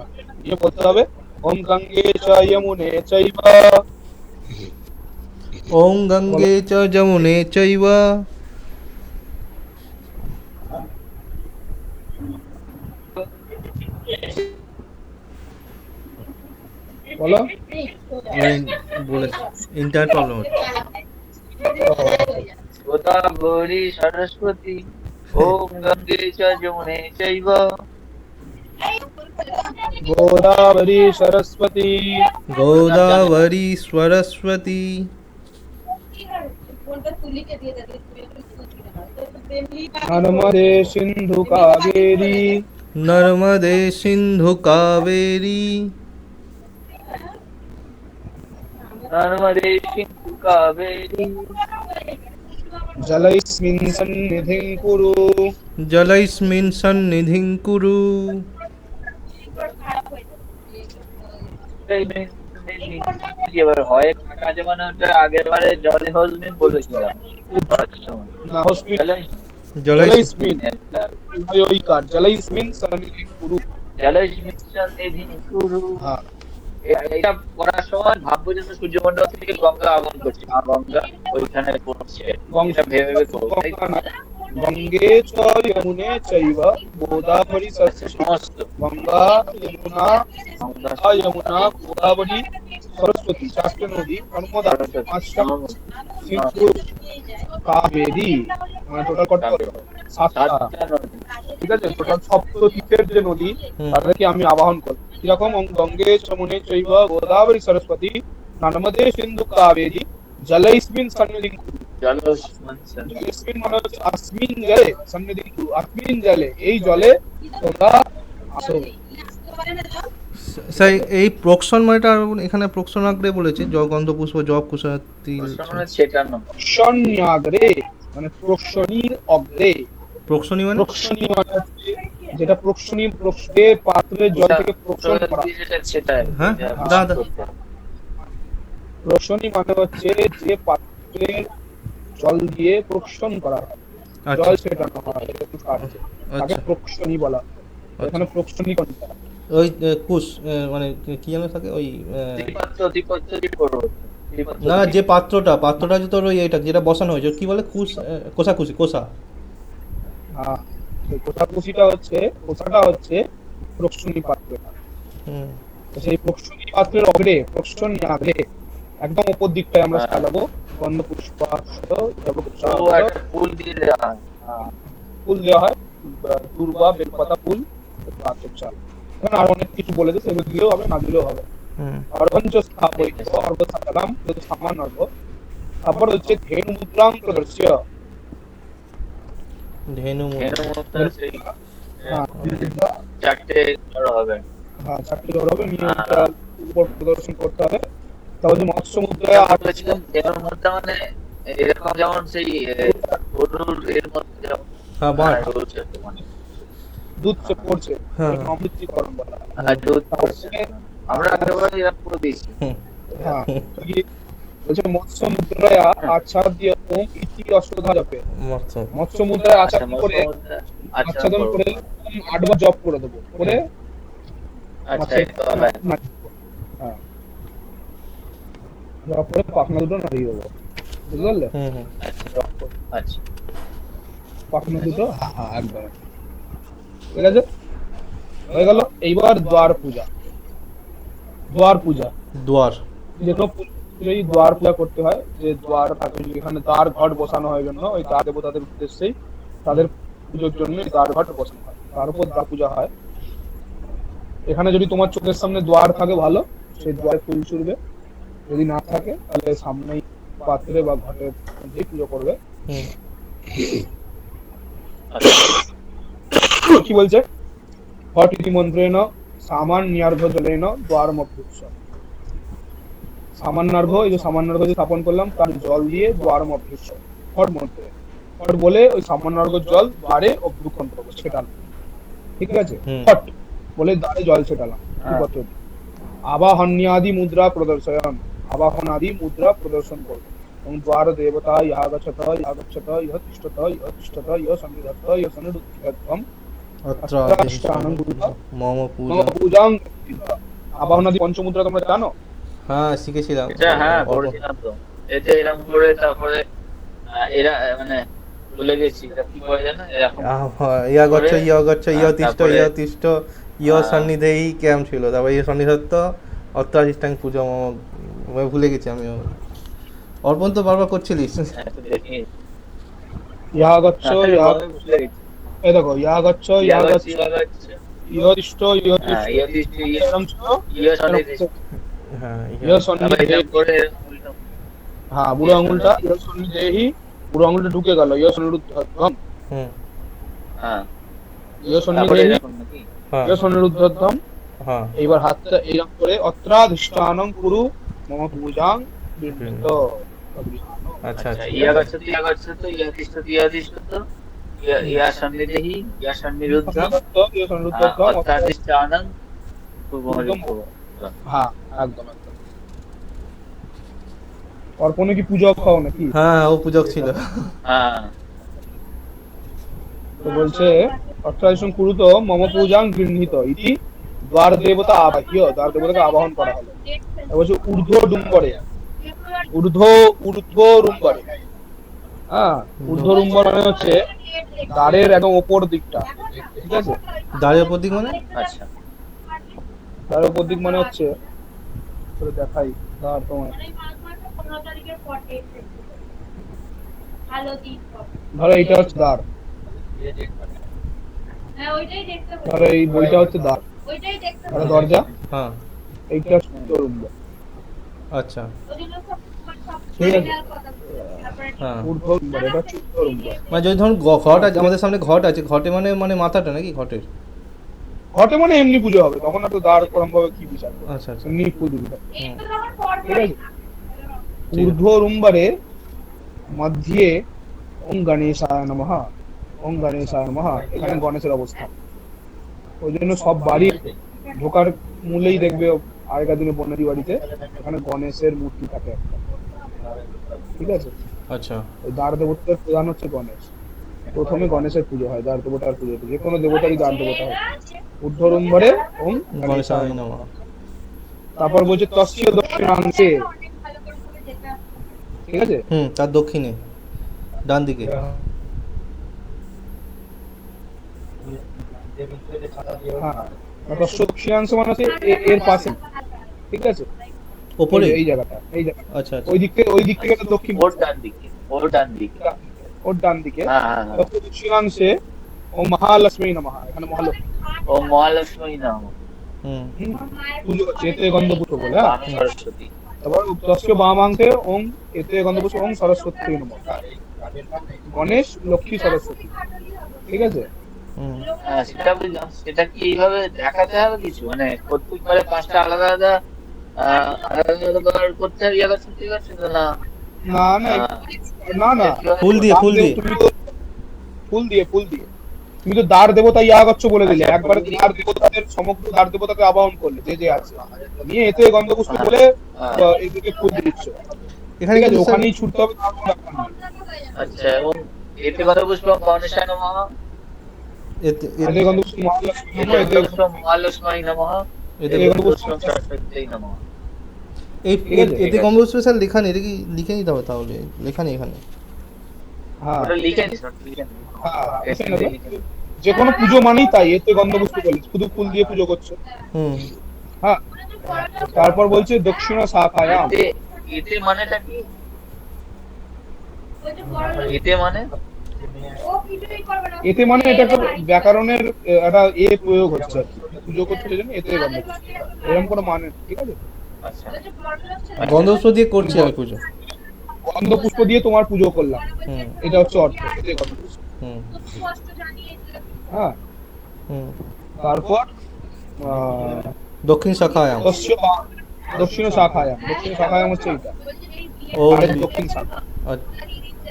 ইয়ে বলতে হবে ওম গঙ্গে চ যমুনে চৈব। ওম গঙ্গে চ যমুনে চৈব বলো বলে ইন্টারনেট প্রবলেম হচ্ছে। গোদাবরী সরস্বতী ওম গঙ্গে চ যমুনে চৈব। গোদাবরী সরস্বতী গোদাবরী সরস্বতী নর্মদে সিন্ধু কাবেরী নর্মদে সিন্ধু কাবেরী নর্মদে সিন্ধু কাবেরী জলैस्मिन् सन्निधिं कुरु। জলैस्মিन् সন্নিধিং কুরু। এবার হয় কাজে মানে ওটা আগের বারে জলে হজমিন বলেছিলাম না হসপিটাল জলैस्মিन् জলैस्मिन् ওই কার জলैस्मिन् सन्निधिं कुरु। হ্যাঁ এটা করার সময় ভাববো যে সূর্যমন্ডল থেকে গঙ্গা আগমন করছে, মা গঙ্গা ওইখানে পড়ছে, এটা ভেবে ভেবে করবো, তাই তো? গঙ্গে চ যমুনে চৈব গোদাবরী সরস্বতী। সমস্ত গঙ্গা যমুনা যমুনা গোদাবরী সরস্বতী চারটে নদী, নর্মদা পাঁচটা, সিন্ধু কাবেরী, মানে টোটাল কটা হলো? সাতটা। ঠিক আছে, টোটাল সপ্ততীর্থের যে নদী তাদেরকে আমি আবাহন করি কিরকম ওম গঙ্গে যমুনে চৈব গোদাবরী সরস্বতী নর্মদে সিন্ধু কাবেরী জলैस्मिन् সন্নিধিং কুরু। জলैस्मिन् মানে হচ্ছে अस्मिन् জলে, সন্নিধিং কুরু अस्मिन् জলে, এই জলে তোমরা আসো। স্যার এই প্রোকশন মানেটা এখানে প্রোকশনাগ্রে বলেছে গন্ধপুষ্প জব কুসুম তিল সেটা না, প্রক্ষণ্যাগ্রে মানে প্রক্ষণীর অগ্রে। প্রোকশনী মানে প্রক্ষণী মানে হচ্ছে যেটা প্রক্ষণী প্রক্ষে পাত্রের জল থেকে প্রক্ষণ করা। সেটাই হ্যাঁ দাদা প্রক্ষণী মানে হচ্ছে যে পাত্রের জল দিয়ে প্রক্ষণ করা হয়, আচ্ছা জল সেটানো হয়, একটু কাটছে, তাকে আচ্ছা প্রক্ষণী বলা হয়। এখানে প্রক্ষণী কোনটা? ওই কুশ মানে কি যেন থাকে ওই না যে পাত্রটা যে তোর ওই এটা যেটা বসানো হয়েছে কি বলে কোষাকুষি কোষা। হ্যাঁ, সেই কোষাটা হচ্ছে প্রক্ষণী পাত্র। হুম তো সেই প্রক্ষণী পাত্রের অগ্রে প্রক্ষণী আগ্রে একদম উপর দিকটায় আমরা হ্যাঁ। সাজাবো গন্ধ পুষ্পাক্ষত ও একটা ফুল দিয়ে দেওয়া হয়। ফুল দেওয়া হয়, দূর্বা বেলপাতা ফুল, আতপ চাল। এখানে আরো অনেক কিছু বলে দিচ্ছে, এগুলো দিলেও হবে না দিলেও হবে। হুম অর্ঘঞ্চ স্থাপয়িত অর্ঘ সাকালাম সামান্য অর্ঘ। তারপর হচ্ছে ধেনু মুদ্রাং প্রদর্শ্য। ধেনু ধেনু মুদ্রা। মুদ্রা সেই হ্যাঁ চারটে ধরো হবে। হ্যাঁ, চারটি ধর হবে, নিয়ে হ্যাঁ। ওটা উপর প্রদর্শন করতে হবে। তারপর যে মৎস্য মুদ্রায় যেমন আট বলেছিলাম ধেনু মুদ্রা মানে এরকম যেমন সেই গরুর এর মধ্যে যেমন হ্যাঁ বাট। রয়েছে মানে দুধ সে পড়ছে, হ্যাঁ। এটাকে অমৃতকরণ বলা হয়। দুধ পড়ছে। তারপরে আমরা একেবারে এরকম করে দিয়েছি। হুম হ্যাঁ বলছে মৎস্য মুদ্রায় আচ্ছাদ দিয়ে ওম ইতি অষ্টধা জপে। মস্ত। মৎস্য মুদ্রায় আচ্ছা আচ্ছাদন মৎস্য করে, মুদ্রা আচ্ছা আচ্ছাদন করবো। করে ওম 8 বার জপ করে দেবো, করে আচ্ছা মাছের এই তো হবে। হ্যাঁ জপ করে পাখনা দুটো নাড়িয়ে দেবো, বুঝতে পারলে? হুম হুম আচ্ছা আচ্ছা পাখনা দুটো, হ্যাঁ হ্যাঁ একদম, ঠিক আছে, হয়ে গেল। এইবার দ্বার পূজা। দ্বার পূজা দুয়ার। যে কোনো পুজোয় দ্বার পূজা করতে হয়, যে দ্বার থাকে যেখানে দ্বার ঘট বসানো হয় জন্য ওই দ্বার দেবতাদের উদ্দেশ্যেই তাদের পুজোর জন্য দ্বার ঘট বসানো হয়, তার উপর দ্বার পূজা হয়। এখানে যদি তোমার চোখের সামনে দ্বার থাকে ভালো, সেই দ্বারে ফুল ছুড়বে, যদি না থাকে তাহলে সামনেই পাত্রে বা ঘটের মধ্যে পুজো করবে। হুম কি বলছে? ঘট ইতি মন্ত্রেণ সামান্যার্ঘ জলেন দ্বারমভ্যুৎস। সামান্যার্ঘ, এই যে সামান্যার্ঘ যে স্থাপন করলাম তার জল দিয়ে দ্বারমভ্যুৎস, ঘট মন্ত্রে ঘট বলে ওই সামান্যার্ঘ জল দ্বারে অভ্যুক্ষণ করবো, ছেটালাম, ঠিক আছে? হুম। ঘট বলে দ্বারে জল ছেটালাম। এই হ্যাঁ। পদ্ধতি। আবাহন্যাদি মুদ্রা প্রদর্শন, আবাহনাদি মুদ্রা প্রদর্শন করবো। এবং দ্বার দেবতা ইহা গচ্ছত ইহা গচ্ছত ইহ তিষ্ঠত ইহ তিষ্ঠত ইহ সন্নিধত্ত ইহ সন্নিধত্তম অত্র অত্রাষ্টানং গুরুতা মম মম পূজা। পূজাং। আবাহনাদি পঞ্চমুদ্রা তোমরা জানো? হ্যাঁ শিখেছিলাম। এটা হ্যাঁ অল্প। করেছিলাম তো। এটা এরকম করে তারপরে এরা মানে ভুলে গেছি এটা কি করে জানো এরকম ইয়া গচ্ছ ইয়া গচ্ছ ইয়া তিষ্ঠ তারপরে- ইয়া তিষ্ঠ ইয়া হ্যাঁ। সন্নিধেই ক্যাম্প ছিল, তারপর ইয়া সন্নিধত্ত অত্রাধিষ্ঠাং পূজা মম। ভুলে গেছি আমিও। অর্পণ তো বারবার করছিলিস। একটু দেখি। ইহা গচ্ছ ইহা, ভুলে গেছি। এই দেখো ইহা গচ্ছ ইহা গচ্ছ ইয়া গচ্ছ, ইহ তিষ্ঠ ইহ হ্যাঁ, তিষ্ঠ, ইয়া তিষ্ঠ, ইয়া- এরকম ছিল। ইয়া সন্নিধিষ্ঠ। হ্যাঁ ইহ তারপরে সন্নিধে, এরকম করে এরকম উল্টো। হ্যাঁ বুড়ো আঙুলটা ইহ সন্নিধেহি, বুড়ো আঙুলটা ঢুকে গেল ইহ সন্নিরুদ্ধম, হুম হ্যাঁ ইহ তারপরে সন্নিধেহি এরকম নাকি? হ্যাঁ ইহ সন্নিরুদ্ধম। হ্যাঁ এইবার হাতটা এইরকম করে অত্রাধিষ্ঠানং কুরু মম পূজাং গৃহীত। আচ্ছা আচ্ছা ইয়া গচ্ছত ইয়া গচ্ছত ইয়া তিষ্ঠত ইয়া তিষ্ঠত ইয়া সন্নিধিহি ইয়া সন্নিরুদ্ধম ইহ সন্নিরুদ্ধম, অত্রাধিষ্ঠানং পূর্বমরিক্ষ। হ্যাঁ একদম একদম। অর্পণে কি পূজক খাও নাকি? হ্যাঁ ও পূজক ছিল। হ্যাঁ তো বলছে অর্থাৎ কুরুত মম পূজাং গৃহীত ইতি দ্বার দেবতা আবাহ্য, দ্বার দেবতাকে আবাহন করা হলো। বলছে ঊর্ধ্ব ডুম্বরে, ঊর্ধ্ব ঊর্ধ্ব রুম্বরে। হ্যাঁ ঊর্ধ্ব রুম্বর মানে হচ্ছে দ্বারের একদম ওপর দিকটা, ঠিক আছে? দাঁড়িয়ে প্রতীক মানে? আচ্ছা দ্বারের ওপর দিক মানে হচ্ছে, তোরে দেখাই দ্বার তোমার, ধরো এইটা হচ্ছে দ্বার, ধরো এই বইটা হচ্ছে দ্বার, ধরো দরজা, হ্যাঁ এইটা হচ্ছে ঊর্ধ্ব রুম্বর, আচ্ছা ঠিক আছে? হ্যাঁ। ঊর্ধ্ব রুম্বর, এটা হচ্ছে ঊর্ধ্ব রুম্বর। মানে যদি ধরুন ঘট আছে, আমাদের সামনে ঘট আছে, ঘটে মানে মানে মাথাটা নাকি ঘটের? ঘটে মানে এমনি পুজো হবে, তখন আর তো দ্বার কোরম ভাবে কি বিচার করবে? আচ্ছা আচ্ছা এমনি পুজো হবে, হুম, ঠিক আছে? ঊর্ধ্ব রুম্বরে মধ্যে ওম গণেশায় নমঃ, ওম গণেশায় নমঃ, এখানে গণেশের অবস্থান। ওই জন্য সব বাড়ি ঢোকার মূলেই দেখবে আগেকার দিনে বনেদি বাড়িতে এখানে গণেশের মূর্তি থাকে একটা, ঠিক আছে? আচ্ছা ওই দ্বার দেবতার প্রধান হচ্ছে গণেশ। প্রথমে গণেশের পুজো হয়, দ্বার দেবতার পুজো, যে কোনো দেবতারই দ্বার দেবতা হয়। ঊর্ধ্ব রুম্বরে ওম গণেশায় গণেশায় নমঃ। নমঃ। তারপর বলছে তস্য দক্ষিণাংশে, ঠিক আছে? হুম, তার দক্ষিণে ডান দিকে। হ্যাঁ তস্য দক্ষিণাংশ মানে হচ্ছে এর পাশে, ঠিক আছে? ওপরে? এই জায়গাটা, এই জায়গা, আচ্ছা আচ্ছা। ওই দিক থেকে তো দক্ষিণ, ওর ডান দিকে, ওর ডান দিকে। ওর ডান দিকে। হ্যাঁ হ্যাঁ হ্যাঁ। তারপর দক্ষিণাংশে ও মহালক্ষ্মী নমঃ, এখানে মহালক্ষ্মী ও মহালক্ষ্মী নাম, হুম পুজো হচ্ছে এতে গন্ধপুষ্প বলে। হ্যাঁ, বাম সরস্বতী। তারপর দশকে বামাংশে ওং এতে গন্ধপুষ্প ওং সরস্বতী নমঃ, গণেশ লক্ষ্মী সরস্বতী। ঠিক আছে? হুম। হ্যাঁ সেটা বুঝলাম। সেটা কি এইভাবে দেখাতে হবে কিছু, মানে প্রত্যেকবারে পাঁচটা আলাদা আলাদা আলাদা আলাদা বার করতে হবে, ইয়ে করতে ঠিক আছে তো না? না না আহ, না না, ফুল দিয়ে ফুল দিয়ে। তুমি তো ফুল দিয়ে, ফুল দিয়ে তুমি তো দ্বার দেবতা ইয়াগচ্ছ বলে দিলে, আচ্ছা, একবারে ফুল দিয়ে। দ্বার দেবতাদের সমগ্র দ্বার দেবতাকে আবাহন করলে, যে যে আছে নিয়ে এতে গন্ধপুষ্প হ্যাঁ, বলে হ্যাঁ। এদিকে ফুল দিচ্ছ। এখানে ঠিক আছে? কিন্তু স্যার ওখানেই ছুটতে হবে, তার কোনো ব্যাপার নেই। আচ্ছা, এবং এতে কথা পুষ্প গণেশায় নমঃ, এতে এতে গন্ধপুষ্প মহালক্ষ্মী এতে নমঃ, এতে কথা পুষ্প মহালক্ষ্মী নমঃ, এতে এতে কথা গন্ধপুষ্প পুষ্প সরস্বতী নমঃ। এই ঠিক আছে? এতে কম্বো স্পেশাল লেখা নেই, এটা কি লিখে নিতে হবে তাহলে? লেখা নেই এখানে? হ্যাঁ ওটা লিখে নিস, ওটা লিখে নিস। হ্যাঁ, এসে লিখে নেবে। লিখে নিস। যে কোনো পুজো মানেই তাই, এতে গন্ধপুষ্প বলে শুধু ফুল দিয়ে পুজো করছো। হুম। হ্যাঁ, তারপর বলছে দক্ষিণ শাখায়াম। এতে এতে মানেটা কি? এতে মানে এতে মানে এটা একটা ব্যাকরণের একটা প্রয়োগ হচ্ছে আর কি, পুজো করতে জন্য এতে গন্ধপুষ্প, এরকম কোনো মানে নেই। ঠিক আছে? আচ্ছা গন্ধপুষ্প দিয়ে করছি আমি পুজো। গন্ধপুষ্প দিয়ে তোমার পুজো করলাম, হুম এটা হচ্ছে অর্থ এতে গন্ধপুষ্প। হুম হ্যাঁ, হুম। তারপর দক্ষিণ শাখায়াম। দক্ষিণ শাখায়াম, দক্ষিণ শাখায়াম হচ্ছে এটা, ও আর এটা দক্ষিণ শাখা। আচ্ছা।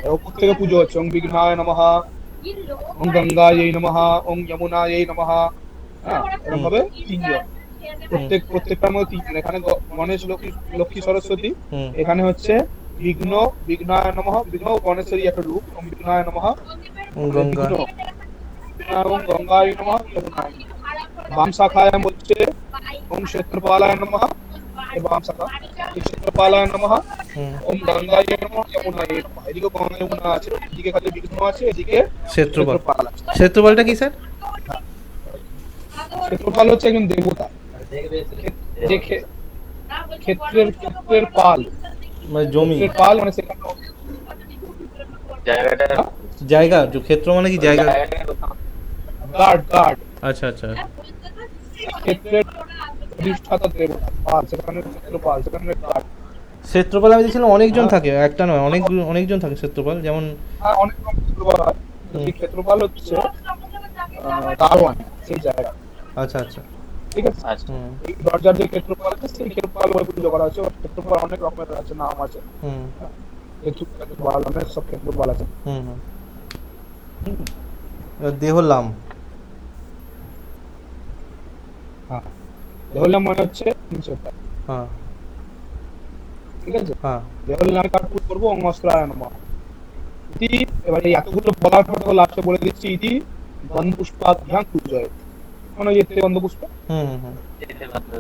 এর উপর থেকে পুজো হচ্ছে ওং বিঘ্নায় নমঃ, ওং গঙ্গাयै নমঃ, ওং যমুনাयै নমঃ। হ্যাঁ, এরকম ভাবে তিনজন, প্রত্যেকটার মধ্যে তিনজন। এখানে গণেশ লক্ষ্মী সরস্বতী, হুম এখানে হচ্ছে বিঘ্নায় নমঃ, বিঘ্ন গণেশেরই একটা রূপ, ওং বিঘ্নায় নমঃ, গঙ্গা। বিঘ্ন ওং গঙ্গায় নমঃ, যমুনায় নমঃ। বাম শাখায় বলছে ওং ক্ষেত্রপালায় নমঃ, এই বাম শাখা, ক্ষেত্রপালায় নমঃ, হুম। ওম গঙ্গায় নমঃ, যমুনায় নমঃ। এদিকে গঙ্গা যমুনা আছে, এদিকে খালি বিঘ্ন আছে, এদিকে ক্ষেত্রপাল। ক্ষেত্রপাল আছে। ক্ষেত্রপালটা কি স্যার? ক্ষেত্রপাল হচ্ছে একজন দেবতা, যে ক্ষেত্রের পাল, মানে জমি, ক্ষেত্রের পাল মানে সেখানে জায়গাটা, জায়গা। যে ক্ষেত্র মানে কি জায়গা? গার্ড, আচ্ছা আচ্ছা। ক্ষেত্রের অধিষ্ঠাতা দেবতা পাল, সেখানে ক্ষেত্রপাল, সেখানে গার্ড। ক্ষেত্রপাল আমি দেখছিলাম অনেকজন থাকে, একটা নয়, অনেকজন থাকে ক্ষেত্রপাল, যেমন হ্যাঁ, অনেক রকম ক্ষেত্রপাল হয়। এই ক্ষেত্রপাল হচ্ছে দারোয়ান, সেই জায়গা। আচ্ছা আচ্ছা। ঠিক আছে? আচ্ছা হুম এই দরজার যে ক্ষেত্রপাল আছে, সেই ক্ষেত্রপাল বলে পুজো করা হচ্ছে। ওর ক্ষেত্রপাল অনেক রকমের আছে, নাম আছে। হুম ক্ষেত্রপাল অনেক সব ক্ষেত্রপাল আছে। হুম হুম। এবার দেহলাম। হ্যাঁ, দেহলাম মানে হচ্ছে নিচেরটা। হ্যাঁ ঠিক আছে? হ্যাঁ। দেহলাম কাট করবো ওং অস্ত্রায় নমঃ। ইতি, এবার এই এতগুলো বলার পর লাস্টে বলে দিচ্ছি ইতি গন্ধপুষ্পাভ্যাং পূজয়, মানে এতে গন্ধপুষ্প। হুম হুম এতে কথা,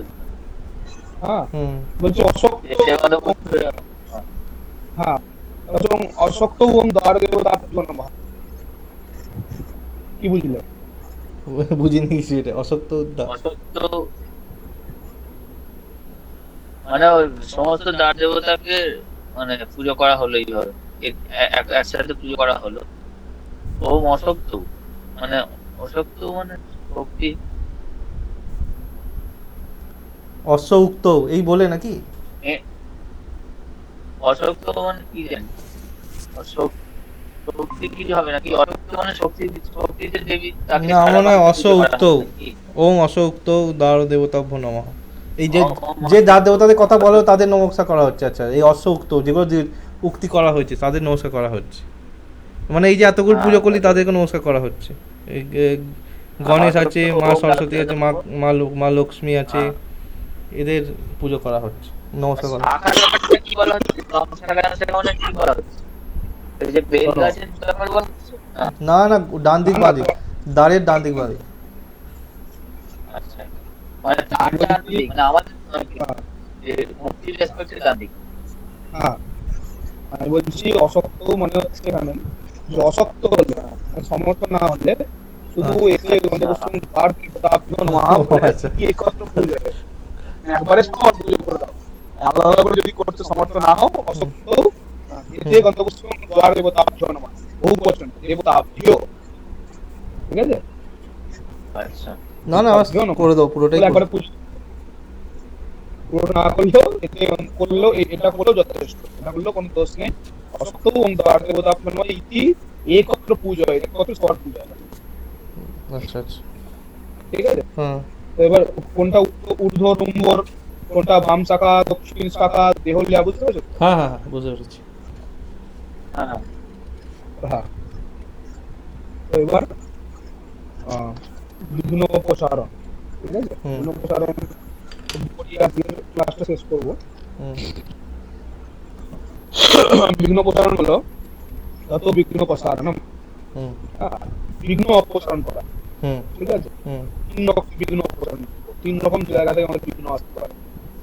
হ্যাঁ, হুম। বলছে অশক্ত, এতে কথা পুষ্প। হ্যাঁ, এবং অশক্ত ওং দ্বার দেবতা নমঃ। কি বুঝলে? বুঝিনি কিছু, এটা অসত্য অসত্য মানে ওই সমস্ত দ্বার দেবতাকে মানে পুজো করা হলো এইভাবে, একসাথে পুজো করা হলো। ওম অশক্ত মানে, অশক্ত মানে শক্তি, অশ্বউক্ত এই বলে নাকি? অশক্ত মানে কি জানি, শক্তি কিছু হবে নাকি? অশক্ত মানে শক্তি, শক্তিতে দেবী, তাকে না, ছাড়া মনে হয় বাকি পুজো করা অশ্বউক্ত। হয় নাকি? ওং অশ্বউক্ত দ্বার দেবতাভ্য নমঃ। এই যে ওম যে দ্বার দেবতাদের কথা বলো তাদের নমস্কার করা হচ্ছে। আচ্ছা, এই অশ্বউক্ত যেগুলো উক্তি করা হয়েছে তাদের নমস্কার করা হচ্ছে, মানে এই যে এতগুলো পুজো করলি তাদেরকে নমস্কার করা হচ্ছে। এই গণেশ আছে, মা সরস্বতী আছে, মা লক্ষ্মী আছে, এদের পুজো করা হচ্ছে, নমস্কার করা হচ্ছে। শাখার ব্যাপারটা কি বলা হচ্ছে? শাখা মানে কি বলা হচ্ছে? এই যে বেল গাছের ব্যাপার বলা হচ্ছে? না না, ডান দিক বাদিক, দ্বারের ডান দিক বাদিক। আচ্ছা, মানে তার ডান দিক, মানে আমাদের যে মূর্তির রেসপেক্টে ডান দিক। হ্যাঁ, আমি বলছি অশক্ত মানে হচ্ছে এখানে যে অশক্ত হলে, সমর্থ না হলে শুধু এতে গন্ধপুষ্প দ্বার দেবতা নমঃ বলে আচ্ছা। কি একত্র পুজো হয়, একবারে সব পুজো করে দাও। আলাদা করে যদি করতে সমর্থ না হও অসত্ত্বেও এতে গন্তব্যস্থল দ্বার দেবতাভ্যো নমঃ, বহু বচন দেবতাভ্যো, ঠিক আছে? আচ্ছা না না আমার করে দাও পুরোটাই বলে করে একবারে পুরো না করলেও এতে করলেও এটা করলেও যথেষ্ট, এটা করলেও কোনো দোষ নেই। অসত্ত্বেও ওম দ্বার দেবতাভ্যো নমঃ ইতি একত্র পূজা, একত্র স্বর পূজা, আচ্ছা আচ্ছা ঠিক আছে? হ্যাঁ তো এবার কোনটা ঊর্ধ্ব নম্বর, কোনটা বাম শাখা দক্ষিণ শাখা দেহলিয়া, বুঝতে পেরেছো? হ্যাঁ হ্যাঁ হ্যাঁ বুঝতে পেরেছি। হ্যাঁ হ্যাঁ। তো এবার বিঘ্ন প্রসারণ, ঠিক আছে? হুম। বিঘ্ন প্রসারণ ক্লাসটা শেষ করবো। হুম বিঘ্ন প্রসারণ হলো তত বিঘ্ন প্রসারণম, হুম বিঘ্ন অপসারণ করা, হুম ঠিক আছে? হুম তিন রকম বিঘ্ন অপসারণ, তিন রকম জায়গা থেকে আমাদের বিঘ্ন আসতে পারে,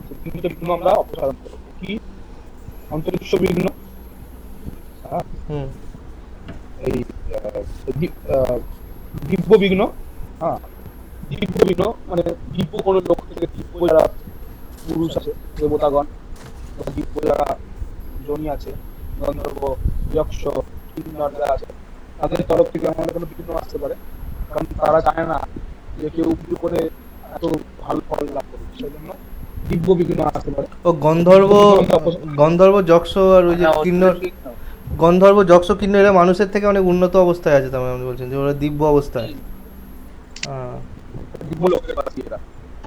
সেই তিনটে বিঘ্ন আমরা অপসারণ করবো। কি? অন্তরিক্ষ বিঘ্ন, হুম এই দিব্য বিঘ্ন, হ্যাঁ দিব্য বিঘ্ন মানে দিব্য কোনো লোক থেকে দিব্য যারা পুরুষ আছে দেবতাগণ, বা দিব্য যারা জনি আছে, গন্ধর্ব যক্ষ কিন্নর যারা আছে, তাদের তরফ থেকে আমাদের কোনো বিঘ্ন আসতে পারে, কারণ তারা জানে না যে কেউ উপর করে এত ভালো ফল লাভ করবে, সেই জন্য দিব্য বিঘ্ন আসতে পারে। ও গন্ধর্ব যক্ষ আর ওই যে মানে কিন্নর, অতিরিক্ত গন্ধর্ব যক্ষ কিন্নর এরা মানুষের থেকে অনেক উন্নত অবস্থায় আছে, তার মানে আপনি বলছেন যে ওরা দিব্য অবস্থায়। হ্যাঁ দিব্য লোকের বাসী এরা।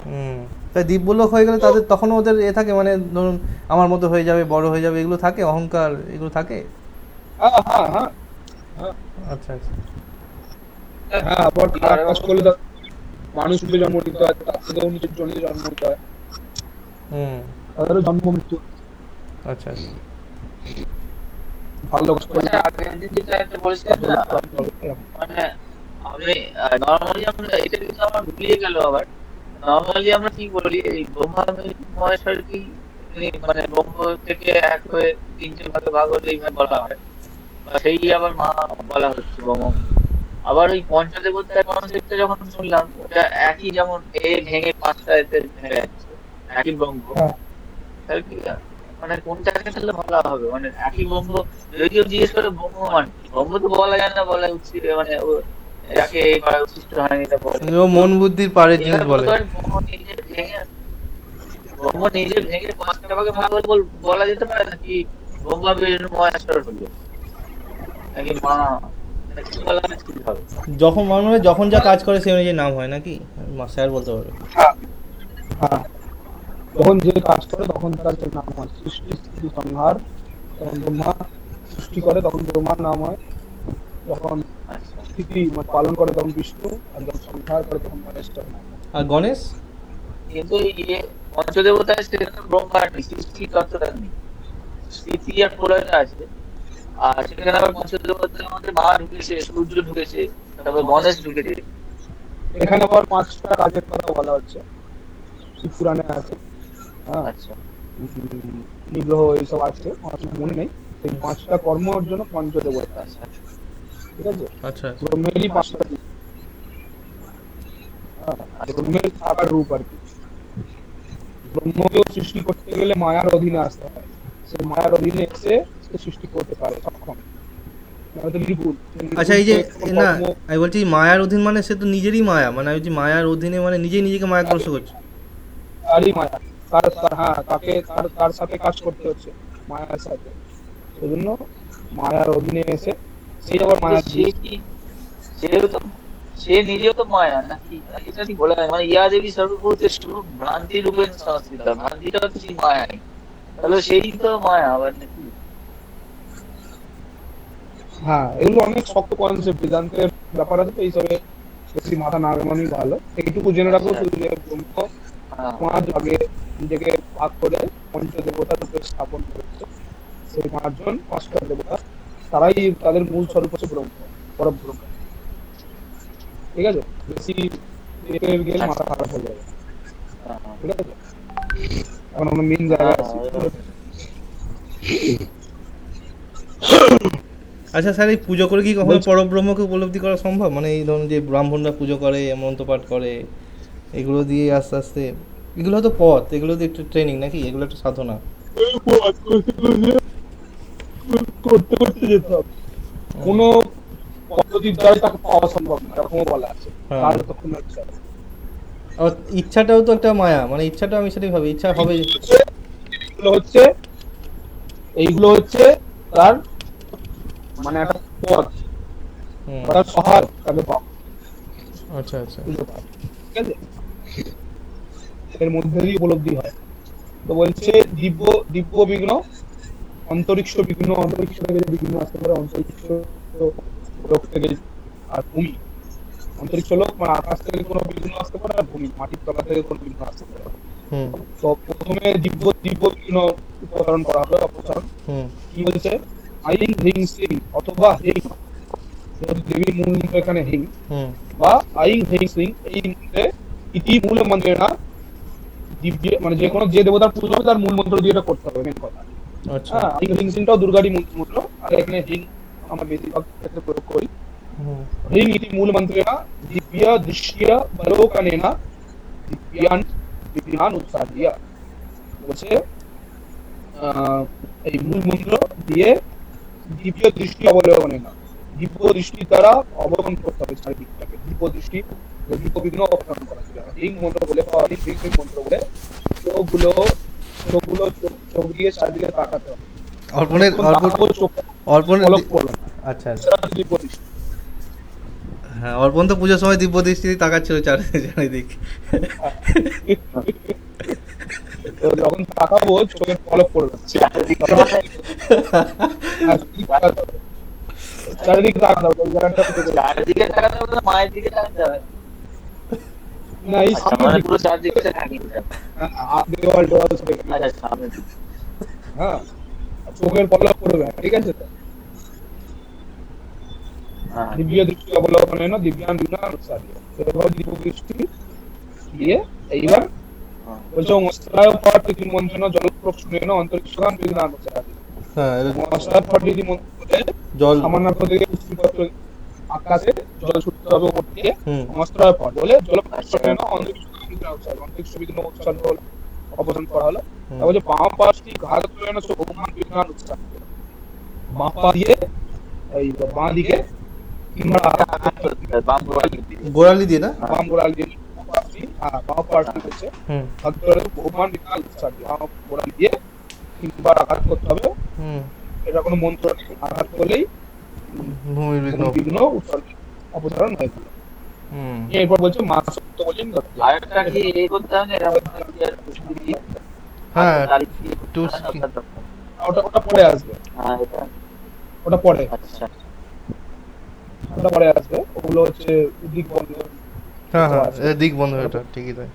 হুম, তাই দিব্যলোক হয়ে গেলে তাদের তখনও ওদের এ থাকে, মানে ধরুন আমার মতো হয়ে যাবে, বড় হয়ে যাবে, এগুলো থাকে, অহংকার এগুলো থাকে। হ্যাঁ হ্যাঁ হ্যাঁ হ্যাঁ আচ্ছা আচ্ছা হ্যাঁ, আবার খারাপ কাজ করলে তার মানুষ রূপে জন্ম নিতে হয়, তার থেকেও নিজের জন্য জন্ম নিতে হয়, হুম তাদেরও জন্ম মৃত্যু। আচ্ছা আচ্ছা ভালো কাজ করলে মানে আগের দিন যেটা একটা বলেছিলেন না, মানে আমি নর্মালি আমরা এটা কিন্তু আমার ভুলিয়ে গেল আবার। নর্মালি আমরা কি বলি, এই ব্রহ্মা মহেশ্বর কি মানে ব্রহ্ম থেকে এক হয়ে তিনটে ভাগে ভাগ হলে এইভাবে বলা হয়, বা সেই আবার মা বলা হচ্ছে ব্রহ্ম। আবার ওই পঞ্চদেবতার কনসেপ্টটা যখন শুনলাম, ওটা একই, যেমন এ ভেঙে পাঁচটা এতে ভেঙে যাচ্ছে, একই ব্রহ্ম। তাহলে কি মানে কোনটাকে তাহলে বলা হবে, মানে একই ব্রহ্ম? যদিও জিজ্ঞেস করে ব্রহ্ম মানে কি? ব্রহ্ম তো বলা যায় না, বলা উচিত মানে যাকে এই করা উচিত হয় এটা বলে। ও মন বুদ্ধির পারের জিনিস এবার বলে। বলতে পারেন ব্রহ্ম নিজে ভেঙে পাঁচটা ভাগে ভাগ হলে বলা যেতে পারে নাকি ব্রহ্মা বিষ্ণু মহেশ্বর হলো, নাকি মা, নাকি বলা উচিত হবে? যখন মানুষ যখন যা কাজ করে সেই অনুযায়ী নাম হয় নাকি, স্যার বলতে পারবে। হ্যাঁ, যখন যে কাজ করে তখন তার যে নাম হয়, সৃষ্টি স্থিতি সংহার, তখন ব্রহ্মা সৃষ্টি করে তখন ব্রহ্মার নাম হয়, যখন আচ্ছা, স্থিতি মানে পালন করে তখন বিষ্ণু, আর যখন সংহার করে তখন মহেশ্বর নাম হয়। আর গণেশ? কিন্তু এই যে পঞ্চদেবতায় সেখানে ব্রহ্মার নেই, সৃষ্টি তত্ত্বটা নেই, স্থিতি আর প্রলয়টা আছে। আর সেখানে আবার পঞ্চদেবতার মধ্যে মা ঢুকেছে, সূর্য ঢুকেছে, তারপর গণেশ ঢুকেছে। এখানে আবার 5টা কাজের কথা বলা হচ্ছে, শিব পুরাণে আছে, হ্যাঁ আচ্ছা নিগ্রহ এইসব আছে, আমার ঠিক মনে নেই। এই 5টা কর্মের জন্য পঞ্চদেবতা আছে, আচ্ছা ঠিক আছে? আচ্ছা ব্রহ্মেরই 5টা দিক, ব্রহ্মের থাকার রূপ আর কি। ব্রহ্মকেও সৃষ্টি করতে গেলে মায়ার অধীনে আসতে হয়, সে মায়ার অধীনে এসে সে সৃষ্টি করতে পারে সক্ষম, নয়তো নির্ভুল। আচ্ছা, এই যে না আমি বলছি মায়ার অধীন মানে সে তো নিজেরই মায়া, মানে আমি বলছি মায়ার অধীনে মানে নিজেই নিজেকে মায়াগ্রস্ত করছে। তারই মায়া, হ্যাঁ তাকে তার সাথে কাজ করতে হচ্ছে, মায়ার সাথে, সেজন্য মায়ার অধীনে এসে সেই আবার মায়া সে কি, সেও তো, সে নিজেও তো মায়া নাকি? এটা ঠিক বলা হয়, মানে ইয়া দেবী সর্বভূতে স্বরূপ ভ্রান্তি রূপেণ সংস্থিতা, ভ্রান্তিটা তো সেই মায়াই, তাহলে সেই তো মায়া আবার নাকি? হ্যাঁ, এগুলো অনেক শক্ত কনসেপ্ট, বেদান্তের ব্যাপার আছে তো, এইসবে বেশি মাথা না ঘামানোই ভালো। এইটুকু জেনে রাখো আচ্ছা, শুধু যে ব্রহ্ম হ্যাঁ 5 ভাগে নিজেকে ভাগ করে পঞ্চদেবতা রূপে স্থাপন করেছে। সেই 5জন 5টা দেবতা, তারাই তাদের মূল স্বরূপ হচ্ছে ব্রহ্ম, পরব্রহ্ম, ঠিক আছে? বেশি এতে গেলে মাথা খারাপ হয়ে যাবে, হ্যাঁ ঠিক আছে? এখন আমরা মেন জায়গায় আছি। আচ্ছা স্যার, এই পুজো করে কি কখনো পরব্রহ্মকে উপলব্ধি করা সম্ভব? মানে এই ধরুন যে ব্রাহ্মণরা পুজো করে, মন্ত্রপাঠ করে, এগুলো দিয়ে আস্তে আস্তে এগুলো তো পথ, এগুলো তো একটু ট্রেনিং নাকি, এগুলো একটু সাধনা। করতে করতে যেতে হবে, কোনো পদ্ধতির দ্বারাই তাকে পাওয়া সম্ভব না, এরকমও বলা আছে। হ্যাঁ। তার তখন ইচ্ছা হবে। আর ইচ্ছাটাও তো একটা মায়া, মানে ইচ্ছাটা আমি সেটাই ভাবি, ইচ্ছা হবে। এইগুলো হচ্ছে এইগুলো হচ্ছে তার মানে একটা পথ, হুম। বা তার সহায়ক তাকে পাওয়া, আচ্ছা আচ্ছা। বুঝতে পারবে? ঠিক আছে, এর মধ্যে দিয়ে উপলব্ধি হয়। তো বলছে দিব্য দিব্য বিঘ্ন, অন্তরিক্ষ বিঘ্ন, অন্তরিক্ষ থেকে যে বিঘ্ন আসতে পারে, অন্তরিক্ষ লোক থেকে, আর ভূমি, অন্তরিক্ষ লোক মানে আকাশ থেকে কোনো বিঘ্ন আসতে পারে, আর ভূমি মাটির তলা থেকে কোনো বিঘ্ন আসতে পারে। হুম তো প্রথমে দিব্য দিব্য বিঘ্ন উচ্চারণ করা হবে, অপসারণ। হুম কি বলছে? আইং হিং সিং অথবা হিং, যেহেতু দেবীর মূল মন্ত্র এখানে হিং, হুম বা আইং হিং সিং, এই মন্ত্রে ইতি মূল মন্ত্রে না দিব্য, মানে যে কোনো যে দেবতার পুজো হবে তার মূল মন্ত্র দিয়ে এটা করতে হবে, মেন কথা। আচ্ছা। হ্যাঁ, আইং হিং সিংটাও দুর্গারই মূল মন্ত্র, আর এখানে হিং আমরা বেশিরভাগ ক্ষেত্রে প্রয়োগ করি। হুম হিং ইতি মূল মন্ত্রেণ দিব্য দৃশ্য বলোকনেন দিব্যান বিঘ্নান উৎসাহ্য। বলছে এই মূল মন্ত্র দিয়ে দিব্য দৃষ্টি অবলোকনে না, দিব্য দৃষ্টি দ্বারা অবলোকন করতে হবে চারিদিকটাকে, দিব্য দৃষ্টি, দিব্য বিঘ্ন অবলোকন করা যাবে। এই মন্ত্র বলে বা এই মন্ত্র বলে চোখগুলো চোখগুলো চোখ দিয়ে চারিদিকে তাকাতে হবে। অর্পণের তাকাবো, চোখ অর্পণের পলক পড়বে না। আচ্ছা আচ্ছা। সেটা হচ্ছে দিব্য দৃষ্টি। হ্যাঁ, অর্পণ তো পুজোর সময় দিব্য দৃষ্টি তাকাচ্ছিল চারিদিক। তো যখন তাকাবো চোখের পলক পড়বে না। চারিদিকে মানে চারিদিকে তাকাতে হবে, ওই জায়গাটা থেকে বলছি। চারিদিকে তাকাতে হবে না, মায়ের দিকে তাকাতে হবে। না, এই আচ্ছা, সামনের মানে দিকে, পুরো চারদিকে তাকিয়ে দিতে হবে। দেওয়াল টোয়াল সব দেখতে হবে। আচ্ছা, সামনের দিকে। হ্যাঁ, চোখের পলক পড়বে না, ঠিক আছে তো? হ্যাঁ, দিব্য দৃষ্টি অবলোকনেন দিব্যান বিঘ্নান উৎসাহ্য। এভাবে দিব্য দৃষ্টি দিয়ে এইবার হ্যাঁ। বলছে মস্ত্রায় পাঠ্য মন্ত্রেণ জলপ্রক্ষণেন অন্তরিক্ষান বিঘ্নান উৎসাহ্য। হ্যাঁ, মস্ত্রায় পাঠ্য মন্ত্রে জল। সামান্য থেকে পুষ্টিপত্র আকাশে জল ছুটতে হবে উপর থেকে। হুম মস্ত্রায় পট বলে জলপ্রক্ষণেন অন্তরিক্ষ বিঘ্ন উৎসাহ্য অবসান করা হলো। হুম। তারপর যে বাম পাশটি ঘাত তুলনা ভগবান বিঘ্নান উৎসাহ্য, বাম পা দিয়ে এই বাঁ দিকে কিংবা আঘাত করতে হবে, বাম গোড়ালি দিয়ে। গোড়ালি দিয়ে না? বাম গোড়াল দিয়ে বাম পাশটি, হ্যাঁ বাম পাশটি হচ্ছে হুম হাত ধরে ভগবান বিঘ্নান উৎসাহ্য, বাম গোড়াল দিয়ে তিনবার আঘাত করতে হবে। হুম। এটা কোনো মন্ত্র নেই, আঘাত করলেই ভূমির বিঘ্ন। বিঘ্ন উৎসর্গ অপসারণ হয়ে গেল। হুম। এরপর বলছে মা সত্য বলেন আরেকটা কি করতে হবে না, এরকম কি আর পুষ্টি দিয়ে হ্যাঁ, তারিখ দিয়ে টু করতে হবে না? ওটা ওটা পরে আসবে, হ্যাঁ, এটা ওটা পরে, আচ্ছা। ওটা পরে আসবে। ওগুলো হচ্ছে দিক বন্ধন, হ্যাঁ হ্যাঁ, দিক বন্ধ, এটা ঠিকই তাই।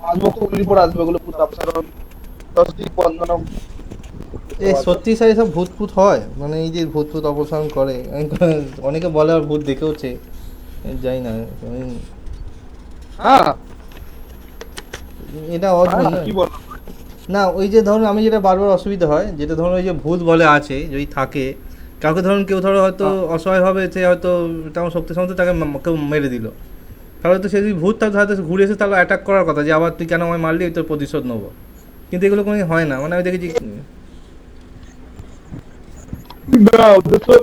আজমুখগুলির পর আসবে, ওগুলো পুরো অপসারণ, 10 দিক বন্ধন। এই সত্যি স্যার এসব ভূত ফুত হয়, মানে এই যে ভূত ফুত অপসারণ করে, অনেকে বলে আর ভূত দেখেওছে, যাই না হ্যাঁ, এটা অদ্ভুত না? কি বলবো, না, ওই যে ধরুন আমি যেটা বারবার অসুবিধা হয়, যেটা ধরুন ওই যে ভূত বলে আছে যদি থাকে, কাউকে ধরুন কেউ ধরো হয়তো অসহায়ভাবে সে হয়তো তেমন শক্তি সম্বন্ধে তাকে কেউ মেরে দিল, তাহলে তো সে যদি ভূত তাহলে হয়তো ঘুরে এসে তাহলে অ্যাটাক করার কথা যে আবার তুই কেন আমায় মারলি, তোর প্রতিশোধ নেবো। কিন্তু এগুলো কোনো হয় না, মানে আমি দেখেছি। না ওদের তো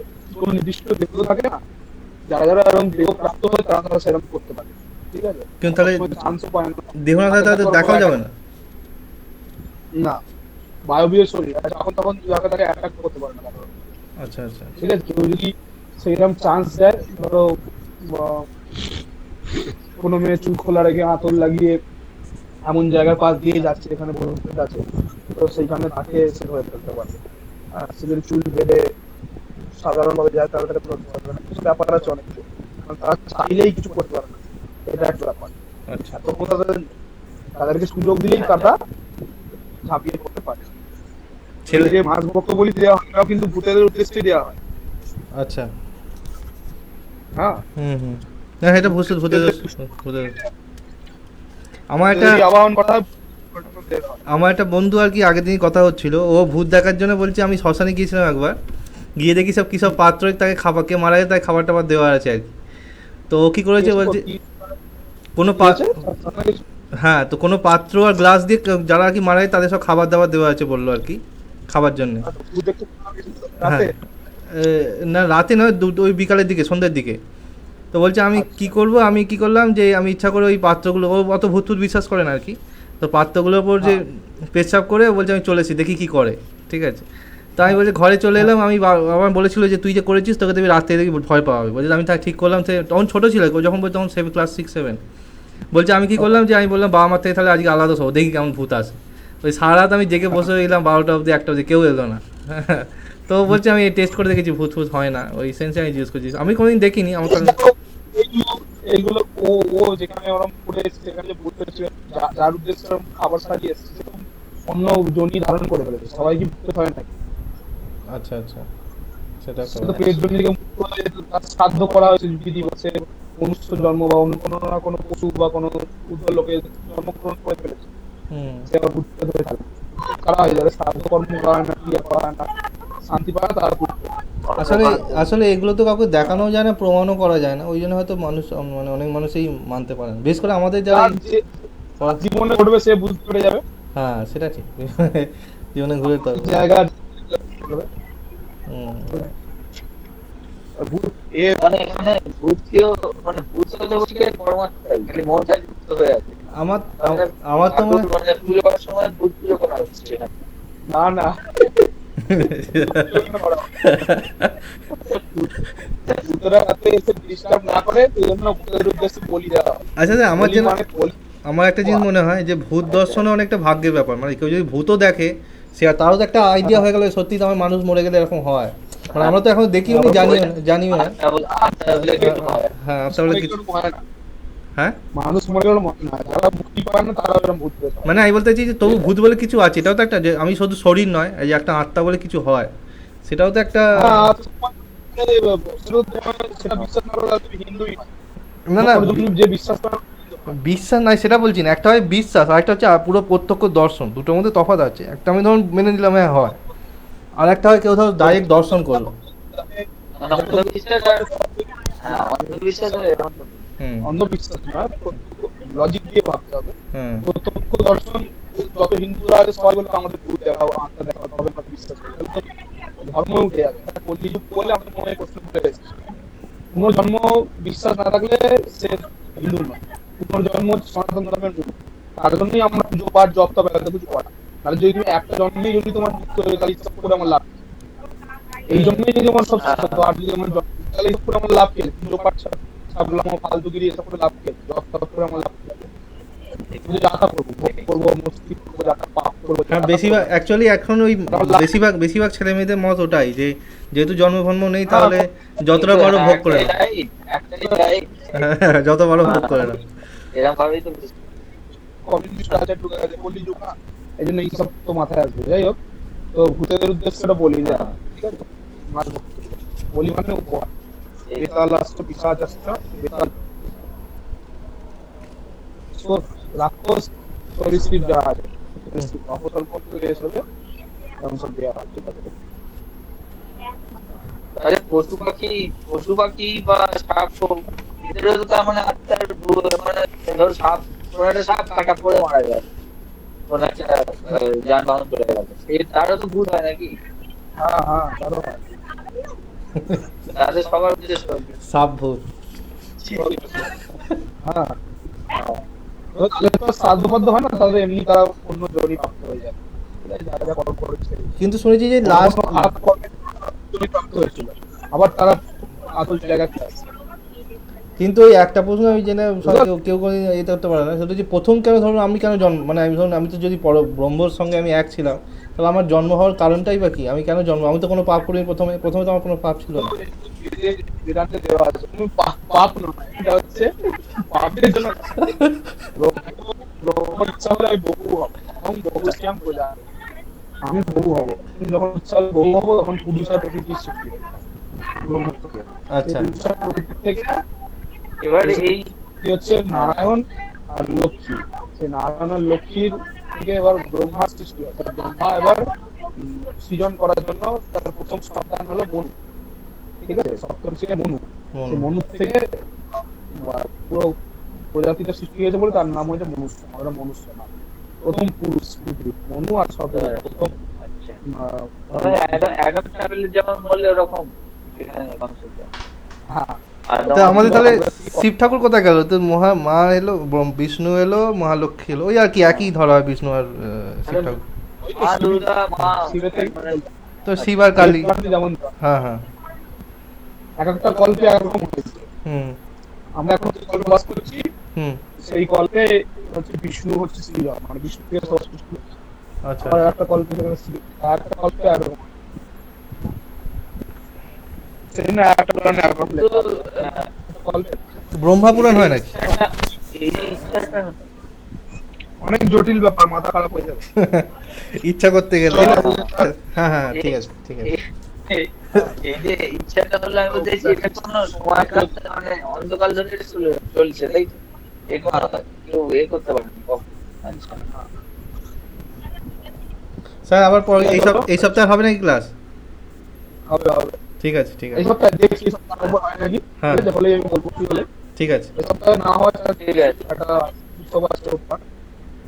কোনো নির্দিষ্ট দেহ থাকে না, যারা যারা এরকম দেহ প্রাপ্ত হয় তারা তারা সেরকম করতে পারে, ঠিক আছে? কিন্তু তাহলে চান্সও পায় না, দেহ না থাকে তাহলে দেখাও যাবে না। না বায়বীয় শরীর যখন তখন তাকে অ্যাটাক করতে পারে না, আচ্ছা আচ্ছা। ঠিক আছে? কেউ যদি সেইরকম চান্স দেয়, ধরো কোনো মেয়ে চুল খোলা রেখে আঁতর লাগিয়ে এমন জায়গার পাশ দিয়ে যাচ্ছে এখানে বরফ আছে, তো সেইখানে তাকে সে ধরে ফেলতে পারবে। আর সে যদি চুল বেঁধে সাধারণভাবে যায় তাহলে তাকে ধরতে পারবে না, কিছু ব্যাপার আছে অনেক কিছু, কারণ তারা চাইলেই কিছু করতে পারে না, এটা একটা ব্যাপার। আচ্ছা এত তাদেরকে সুযোগ দিলেই তারা ঝাঁপিয়ে পড়তে পারে। ছেলে। যে মাছ ভক্ত বলি দেওয়া হয় তাও কিন্তু ভূতেদের উদ্দেশ্যে দেওয়া হয়। আচ্ছা। হ্যাঁ, হুম হুম। হ্যাঁ, এটা ভূতের ভূতের ভূতের। আমার একটা যদি আবাহন কথা আমার একটা বন্ধু আর কি আগের দিনই কথা হচ্ছিল, ও ভূত দেখার জন্য বলছে আমি শ্মশানে গিয়েছিলাম একবার, গিয়ে দেখি সব কী সব পাত্র তাকে খাবার, কে মারা যায় তাকে খাবার টাবার দেওয়া আছে আর কি। তো ও কী করেছে বলছে, কোনো হ্যাঁ, তো কোনো পাত্র আর গ্লাস দিয়ে যারা আর কি মারা যায় তাদের সব খাবার দাবার দেওয়া আছে বললো আর কি, খাবার জন্যে। ভূত দেখতে হ্যাঁ, রাতে? না রাতে নয়, ওই বিকালের দিকে, সন্ধ্যের দিকে। তো বলছে আমি কি করব, আমি কি করলাম যে আমি ইচ্ছা করে ওই পাত্রগুলো, ও অত ভূত টুত বিশ্বাস করে না আর কি, তো পাত্রগুলোর ওপর যে পেচ্ছাপ করে বলছে আমি চলেছি দেখি কি করে, ঠিক আছে। তো আমি বলছি ঘরে চলে এলাম, আমি আমার বলেছিল যে তুই যে করেছিস তোকে তুমি রাতে দেখি ভয় পাওয়া হবে, বলছে আমি তাই ঠিক করলাম। সে তখন ছোটো ছিল, যখন বলছে তখন ক্লাস 6-7। বলছে আমি কি করলাম যে আমি বললাম বাবা মার থেকে তাহলে আজকে আলাদা শো, দেখি কেমন ভূত আসে। ওই সারা রাত আমি জেগে বসে রইলাম 12টা অবধি, 1টা অবধি, কেউ এলো না। তো বলছে আমি টেস্ট করে দেখেছি ভূত ফুত হয় না, ওই সেন্সে আমি জিজ্ঞেস করছি, আমি কোনোদিন দেখিনি আমার কারণ। এইগুলো ও ও যেখানে ওরম করে এসেছে, সেখানে যে ভূত হয়েছে, যার উদ্দেশ্যে ওরম খাবার সাজিয়ে এসেছে, সেরকম অন্য জনই ধারণ করে ফেলেছে। সবাই কি ভূত হয় নাকি? আচ্ছা আচ্ছা, সেটা একটা সে তো ব্যাপার। পেট জনিকে মুক্ত করে তার শ্রাদ্ধ করা হয়েছে যদি দিবসে, মনুষ্য জন্ম বা অন্য কোনো না কোনো পশু বা কোনো উদ্ধ লোকে জন্মগ্রহণ করে ফেলেছে, হুম। সে আবার ভূতকে ধরে থাকে। করা হয়, যাদের শ্রাদ্ধ কর্ম করা হয় না, ক্রিয়া করা হয় না, শান্তি পায় না, তারা ভূত। আসলে আসলে এগুলো তো কাউকে দেখানো যায় না, প্রমাণও করা যায় না, ওই জন্য হয়তো মানুষ মানে অনেক মানুষই মানতে পারে না, বিশেষ করে আমাদের যারা যার যে জীবনে ঘটবে সে বুঝতে পেরে যাবে। হ্যাঁ সেটা ঠিক। জীবনে ঘুরে তো জায়গা হুম। ভূত এ মানে এখানে ভূতকেও, মানে ভূত হতে বসে পরমাত্মা খালি মনটা যুক্ত হয়ে আছে। আমার মানে আমার তো মনে ঠাকুর মানে পুজো করার সময় ভূত পুজো করা হচ্ছে এখানে। না না, ভূতরা রাতে এসে ডিস্টার্ব না করে, এই জন্য ভূতের উদ্দেশ্যে বলি দেওয়া হয়। আচ্ছা আচ্ছা, আমার বলি যেন মানে বলি। আমার একটা জিনিস মনে হয় যে ভূত দর্শনে অনেকটা ভাগ্যের ব্যাপার, মানে কেউ যদি ভূতও দেখে সে তারও তো একটা আইডিয়া হয়ে গেল সত্যি তো আমার মানুষ মরে গেলে এরকম হয়, মানে আমরা তো এখন দেখিও নি, জানিও না। আত্মা বলে কিছু হয়। হ্যাঁ তাহলে কিছু এরকম হয় না। হ্যাঁ, মানুষ মরে গেল মনে না, যারা মুক্তি পায় না তারা এরকম ভূত পেয়ে। মানে আমি বলতে চাইছি যে তবু ভূত বলে কিছু আছে, এটাও তো একটা, যে আমি শুধু শরীর নয়, এই যে একটা আত্মা বলে কিছু হয়, সেটাও তো একটা। সেটা বিশ্বাস না করলে তুমি হিন্দুই নয়। না না, তুমি যে বিশ্বাস করো, বিশ্বাস নাই সেটা বলছি না, একটা হয় বিশ্বাস আর একটা হচ্ছে পুরো প্রত্যক্ষ দর্শন, দুটোর মধ্যে তফাৎ আছে। একটা আমি ধরুন মেনে নিলাম হ্যাঁ হয়, আর একটা হয় কেউ ধরো ডাইরেক্ট দর্শন করলো। মানে অন্ধবিশ্বাস আর হ্যাঁ অন্ধবিশ্বাস আর এরকম। হুম অন্ধবিশ্বাস নয়, লজিক দিয়ে ভাবতে হবে। হুম প্রত্যক্ষ দর্শন যত হিন্দুরা আছে সবাই বলতো আমাদের ভূত দেখাও, আত্মা দেখাও, তবে আমরা বিশ্বাস করি। তাহলে তো ধর্ম উঠে যাবে। কলিযুগ বলে আমাদের মনে প্রশ্ন উঠে গেছে। পুনর্জন্ম বিশ্বাস না থাকলে সে হিন্দু নয়। পুনর্জন্ম সনাতন ধর্মের মূল। তার জন্যই আমরা পুজো পাঠ জপ তবে এত কিছু করা। তাহলে যদি তুমি একটা জন্মেই যদি তোমার মুক্ত হয়ে তাহলে ইচ্ছা করে আমার লাভ কি? এই জন্যই যদি আমার সব শেষ হতো, আর যদি আমার জন্ম তাহলে এসব করে আমার লাভ কি? পুজো পাঠ ছাড়লো আমার ফালতুগিরি, এসব করে লাভ কি? জপ তপ করে আমার লাভ কি? পুজো যাতা করবো, ভোগ করবো, মস্তি করবো, যাতা পাপ করবো, হ্যাঁ, যাতা বেশিরভাগ করবো। অ্যাকচুয়ালি এখন ওই বেশিরভাগ ছেলে মেয়েদের মত ওটাই যে যেহেতু জন্মভন্ম নেই তাহলে যতটা পারো ভোগ করে নাও। একটাই রাইট। যত পারো ভোগ করে নাও। এরকম ভাবেই তো কমিউনিস্ট কালচার ঢুকে গেছে, কলিযুগ না, এই জন্য এইসব তো মাথায় আসবে। যাই হোক, তো ভূতের উদ্দেশ্যটা বলি না, ঠিক আছে? মার ভক্তি। বলি মানে উপহার। বেতাল আসছে, পিশাচ আসছে, বেতাল রাক্ষস সরীসৃপ যা আছে, অপসল্প করে এসবে এরকম সব দেওয়া হয়, ঠিক আছে? আরে পশু পাখি বা সাপ হোক, এদেরও তো তার মানে আত্মার মানে ধরো সাপ, কোনো একটা সাপ কাটা পড়ে মারা যায়, কোনো একটা যানবাহন চলে গেল, তারও তো ভূত হয় নাকি? হ্যাঁ হ্যাঁ, তারও হয়। তাদের সবার উদ্দেশ্য সাপ ভূত। হ্যাঁ, তাদের তো শ্রাদ্ধ হয় না, তাদের এমনি তারা অন্য জনই প্রাপ্ত হয়ে যায়। ঠিক আছে? যারা যা কর্ম করেছে, কিন্তু শুনেছি যে লাস্ট লাস্ট খারাপ কর্মের জন্যই প্রাপ্ত হয়েছিল, আবার তারা আসল জায়গায় ফিরে আসে। কিন্তু ওই একটা প্রশ্ন আমি জেনে কেউ কেউ কোনো এটা করতে পারে না, সেটা হচ্ছে প্রথম কেন ধরুন আমি কেন জন্ম, মানে আমি ধরুন আমি তো যদি ব্রহ্মর সঙ্গে আমি এক ছিলাম, তাহলে আমার জন্ম হওয়ার কারণটাই বা কি, আমি কেন জন্ম, আমি তো কোনো পাপ করিনি, প্রথমে তো আমার কোনো পাপ ছিল না। বেদান্তে দেওয়া আছে, তুমি পাপ নয়, এটা হচ্ছে পাপের জন্য। ব্রহ্মর ইচ্ছা হলে আমি বহু হবো, এবং বহু শ্যাম বোঝা, আমি বহু হবো। তুমি যখন ইচ্ছা হলে বহু হবো, তখন পুরুষার প্রকৃতির সৃষ্টি হবে। ব্রহ্ম থেকে। আচ্ছা এই পুরুষার প্রকৃতি থেকে এবার এই কি হচ্ছে নারায়ণ আর লক্ষ্মী, সেই নারায়ণ আর লক্ষ্মীর থেকে এবার ব্রহ্মার সৃষ্টি হয়। ব্রহ্মা এবার সৃজন করার জন্য তার প্রথম সন্তান হলো মনু, ঠিক আছে? সপ্তম ছিল মনু। মনু। সেই মনু থেকে পুরো প্রজাতিটা সৃষ্টি হয়েছে বলে তার নাম হয়েছে মনুষ্য, আমরা মনুষ্য নাম। প্রথম পুরুষ পৃথিবীর মনু আর সব প্রথম আচ্ছা, আহ, অ্যাডাম ট্রাভেলের যেমন বললে ওরকম এখানে concept টা। হ্যাঁ আর তা তোমার আমাদের ছিল তাহলে আমরা কি শিব ঠাকুর কোথায় গেল? তো মা এলো, বিষ্ণু এলো, মহালক্ষ্মী এলো, ওই আর কি একই ধরা হয় বিষ্ণু আর শিব ঠাকুর। ওই তো মা দুর্গা, মা শিবের থেকে মানে তো শিব আচ্ছা, আর কালী। দেবতাদের যেমন হ্যাঁ হ্যাঁ। এক একটা কল্পে এক রকম হয়েছে। হুম আমরা এখন যে কল্পে বাস করছি হুম। সেই কল্পে হচ্ছে বিষ্ণু হচ্ছে শ্রীরাম, মানে বিষ্ণু থেকে সব সৃষ্টি হয়েছে। আচ্ছা আবার একটা কল্পে সেখানে শিব, আর একটা কল্পে এক রকম, সেদিন একটা পুরাণে এক রকম কিন্তু লেখা আছে। কল্পে ব্রহ্মা এই পুরাণ যে হয় নাকি? ইচ্ছাটা, এই যে ইচ্ছাটা অনেক জটিল ব্যাপার, মাথা খারাপ হয়ে যাবে। ইচ্ছা করতে গেলে। চলো, হ্যাঁ হ্যাঁ এই ঠিক আছে ঠিক আছে। এই যে ইচ্ছাটা হলো, আমি বলতে চাইছি এটা কোনো সময়কাল মানে অন্ধকাল ধরে এটা চলছে, তাই তো? এ কোনো কেউ করতে পারেনি কখন। আচ্ছা, স্যার আবার পরে এই সপ্তাহে হবে নাকি ক্লাস? হবে হবে ঠিক আছে ঠিক এই আছে। সপ্তাহে দেখছি, এই সপ্তাহে নম্বর হয় নাকি, হ্যাঁ। ঠিক আছে? হলে আমি বলবো কি হলে। ঠিক আছে। এই সপ্তাহে না হয় ঠিক আছে। একটা উৎসব আছে রোববার,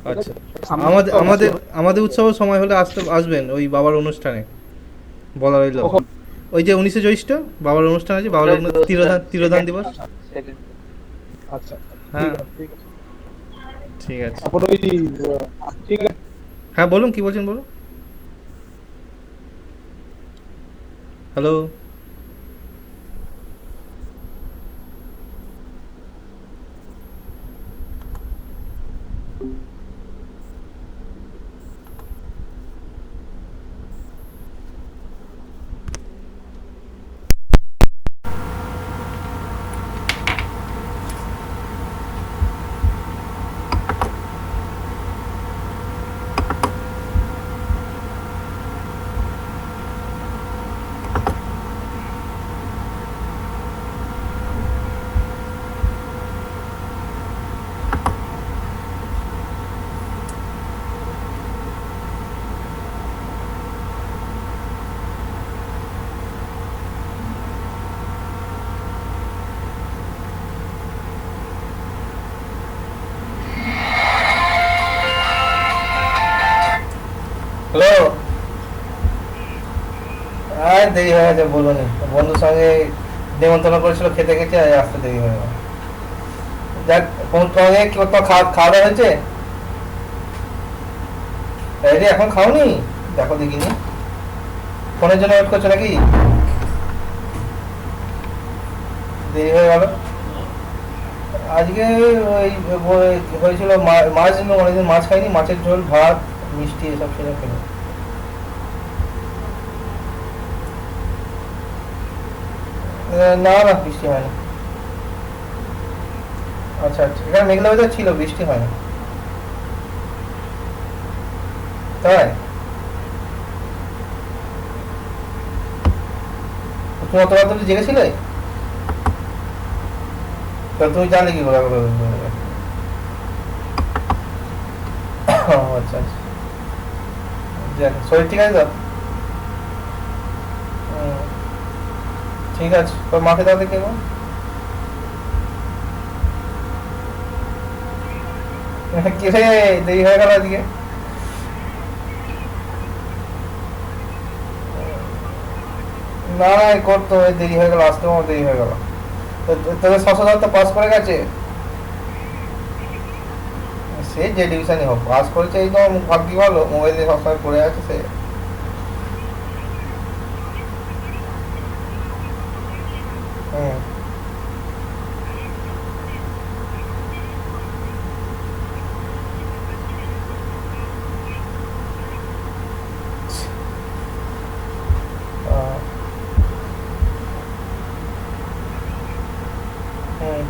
ঠিক আচ্ছা। আছে? সামনে আমাদের উৎসব আমাদের আছে। আমাদের উৎসবের সময় হলে আসবেন ওই বাবার অনুষ্ঠানে, বলা রইল। কখন? ওই যে 19শে জ্যৈষ্ঠ বাবার অনুষ্ঠান আছে, বাবা লোকনাথ তিরোধান দিবস। Second, আচ্ছা হ্যাঁ ঠিক আছে ঠিক আছে। ঠিক আছে। তারপর ওই ঠিক আছে। হ্যাঁ বলুন, কি বলছেন বলুন। হ্যালো। হ্যালো। আর দেরি হয়ে গেছে, বলুন। বন্ধুর সঙ্গে নেমন্তন্ন করেছিল, খেতে গেছে, আর আসতে দেরি হয়ে গেল। যাক, তোমাকে কি তোমার খাওয়া দাওয়া হয়েছে? এই রে, এখন খাওনি? দেখো দেখিনি। ফোনের জন্য ওয়েট করছো নাকি? দেরি হয়ে গেল। আজকে হয়েছিল মাছ, অনেকদিন মাছ খাইনি, মাছের ঝোল, ভাত, মিষ্টি, এসব ছিল খেলো। না না, বৃষ্টি হয় না। আচ্ছা আচ্ছা, এখানে মেঘলা ওয়েদার ছিল, বৃষ্টি হয় না। তাই তুমি অত রাত অব্দি জেগেছিলে? তুমি জানলে কি করে? আচ্ছা আচ্ছা, যাক, শরীর ঠিক আছে তো? ঠিক আছে, তোর মাকে তাহলে কে গো? কি রে, দেরি হয়ে গেল আজকে? না না, করতো, দেরি হয়ে গেল, আসতেও আমার দেরি হয়ে গেল। তোদের শশধর তো পাস করে গেছে। সে যে ডিভিশনই হোক, পাস করেছে, এই তো ভাগ্য ভালো, মোবাইলে সবসময় পড়ে আছে সে। হুম। হুম।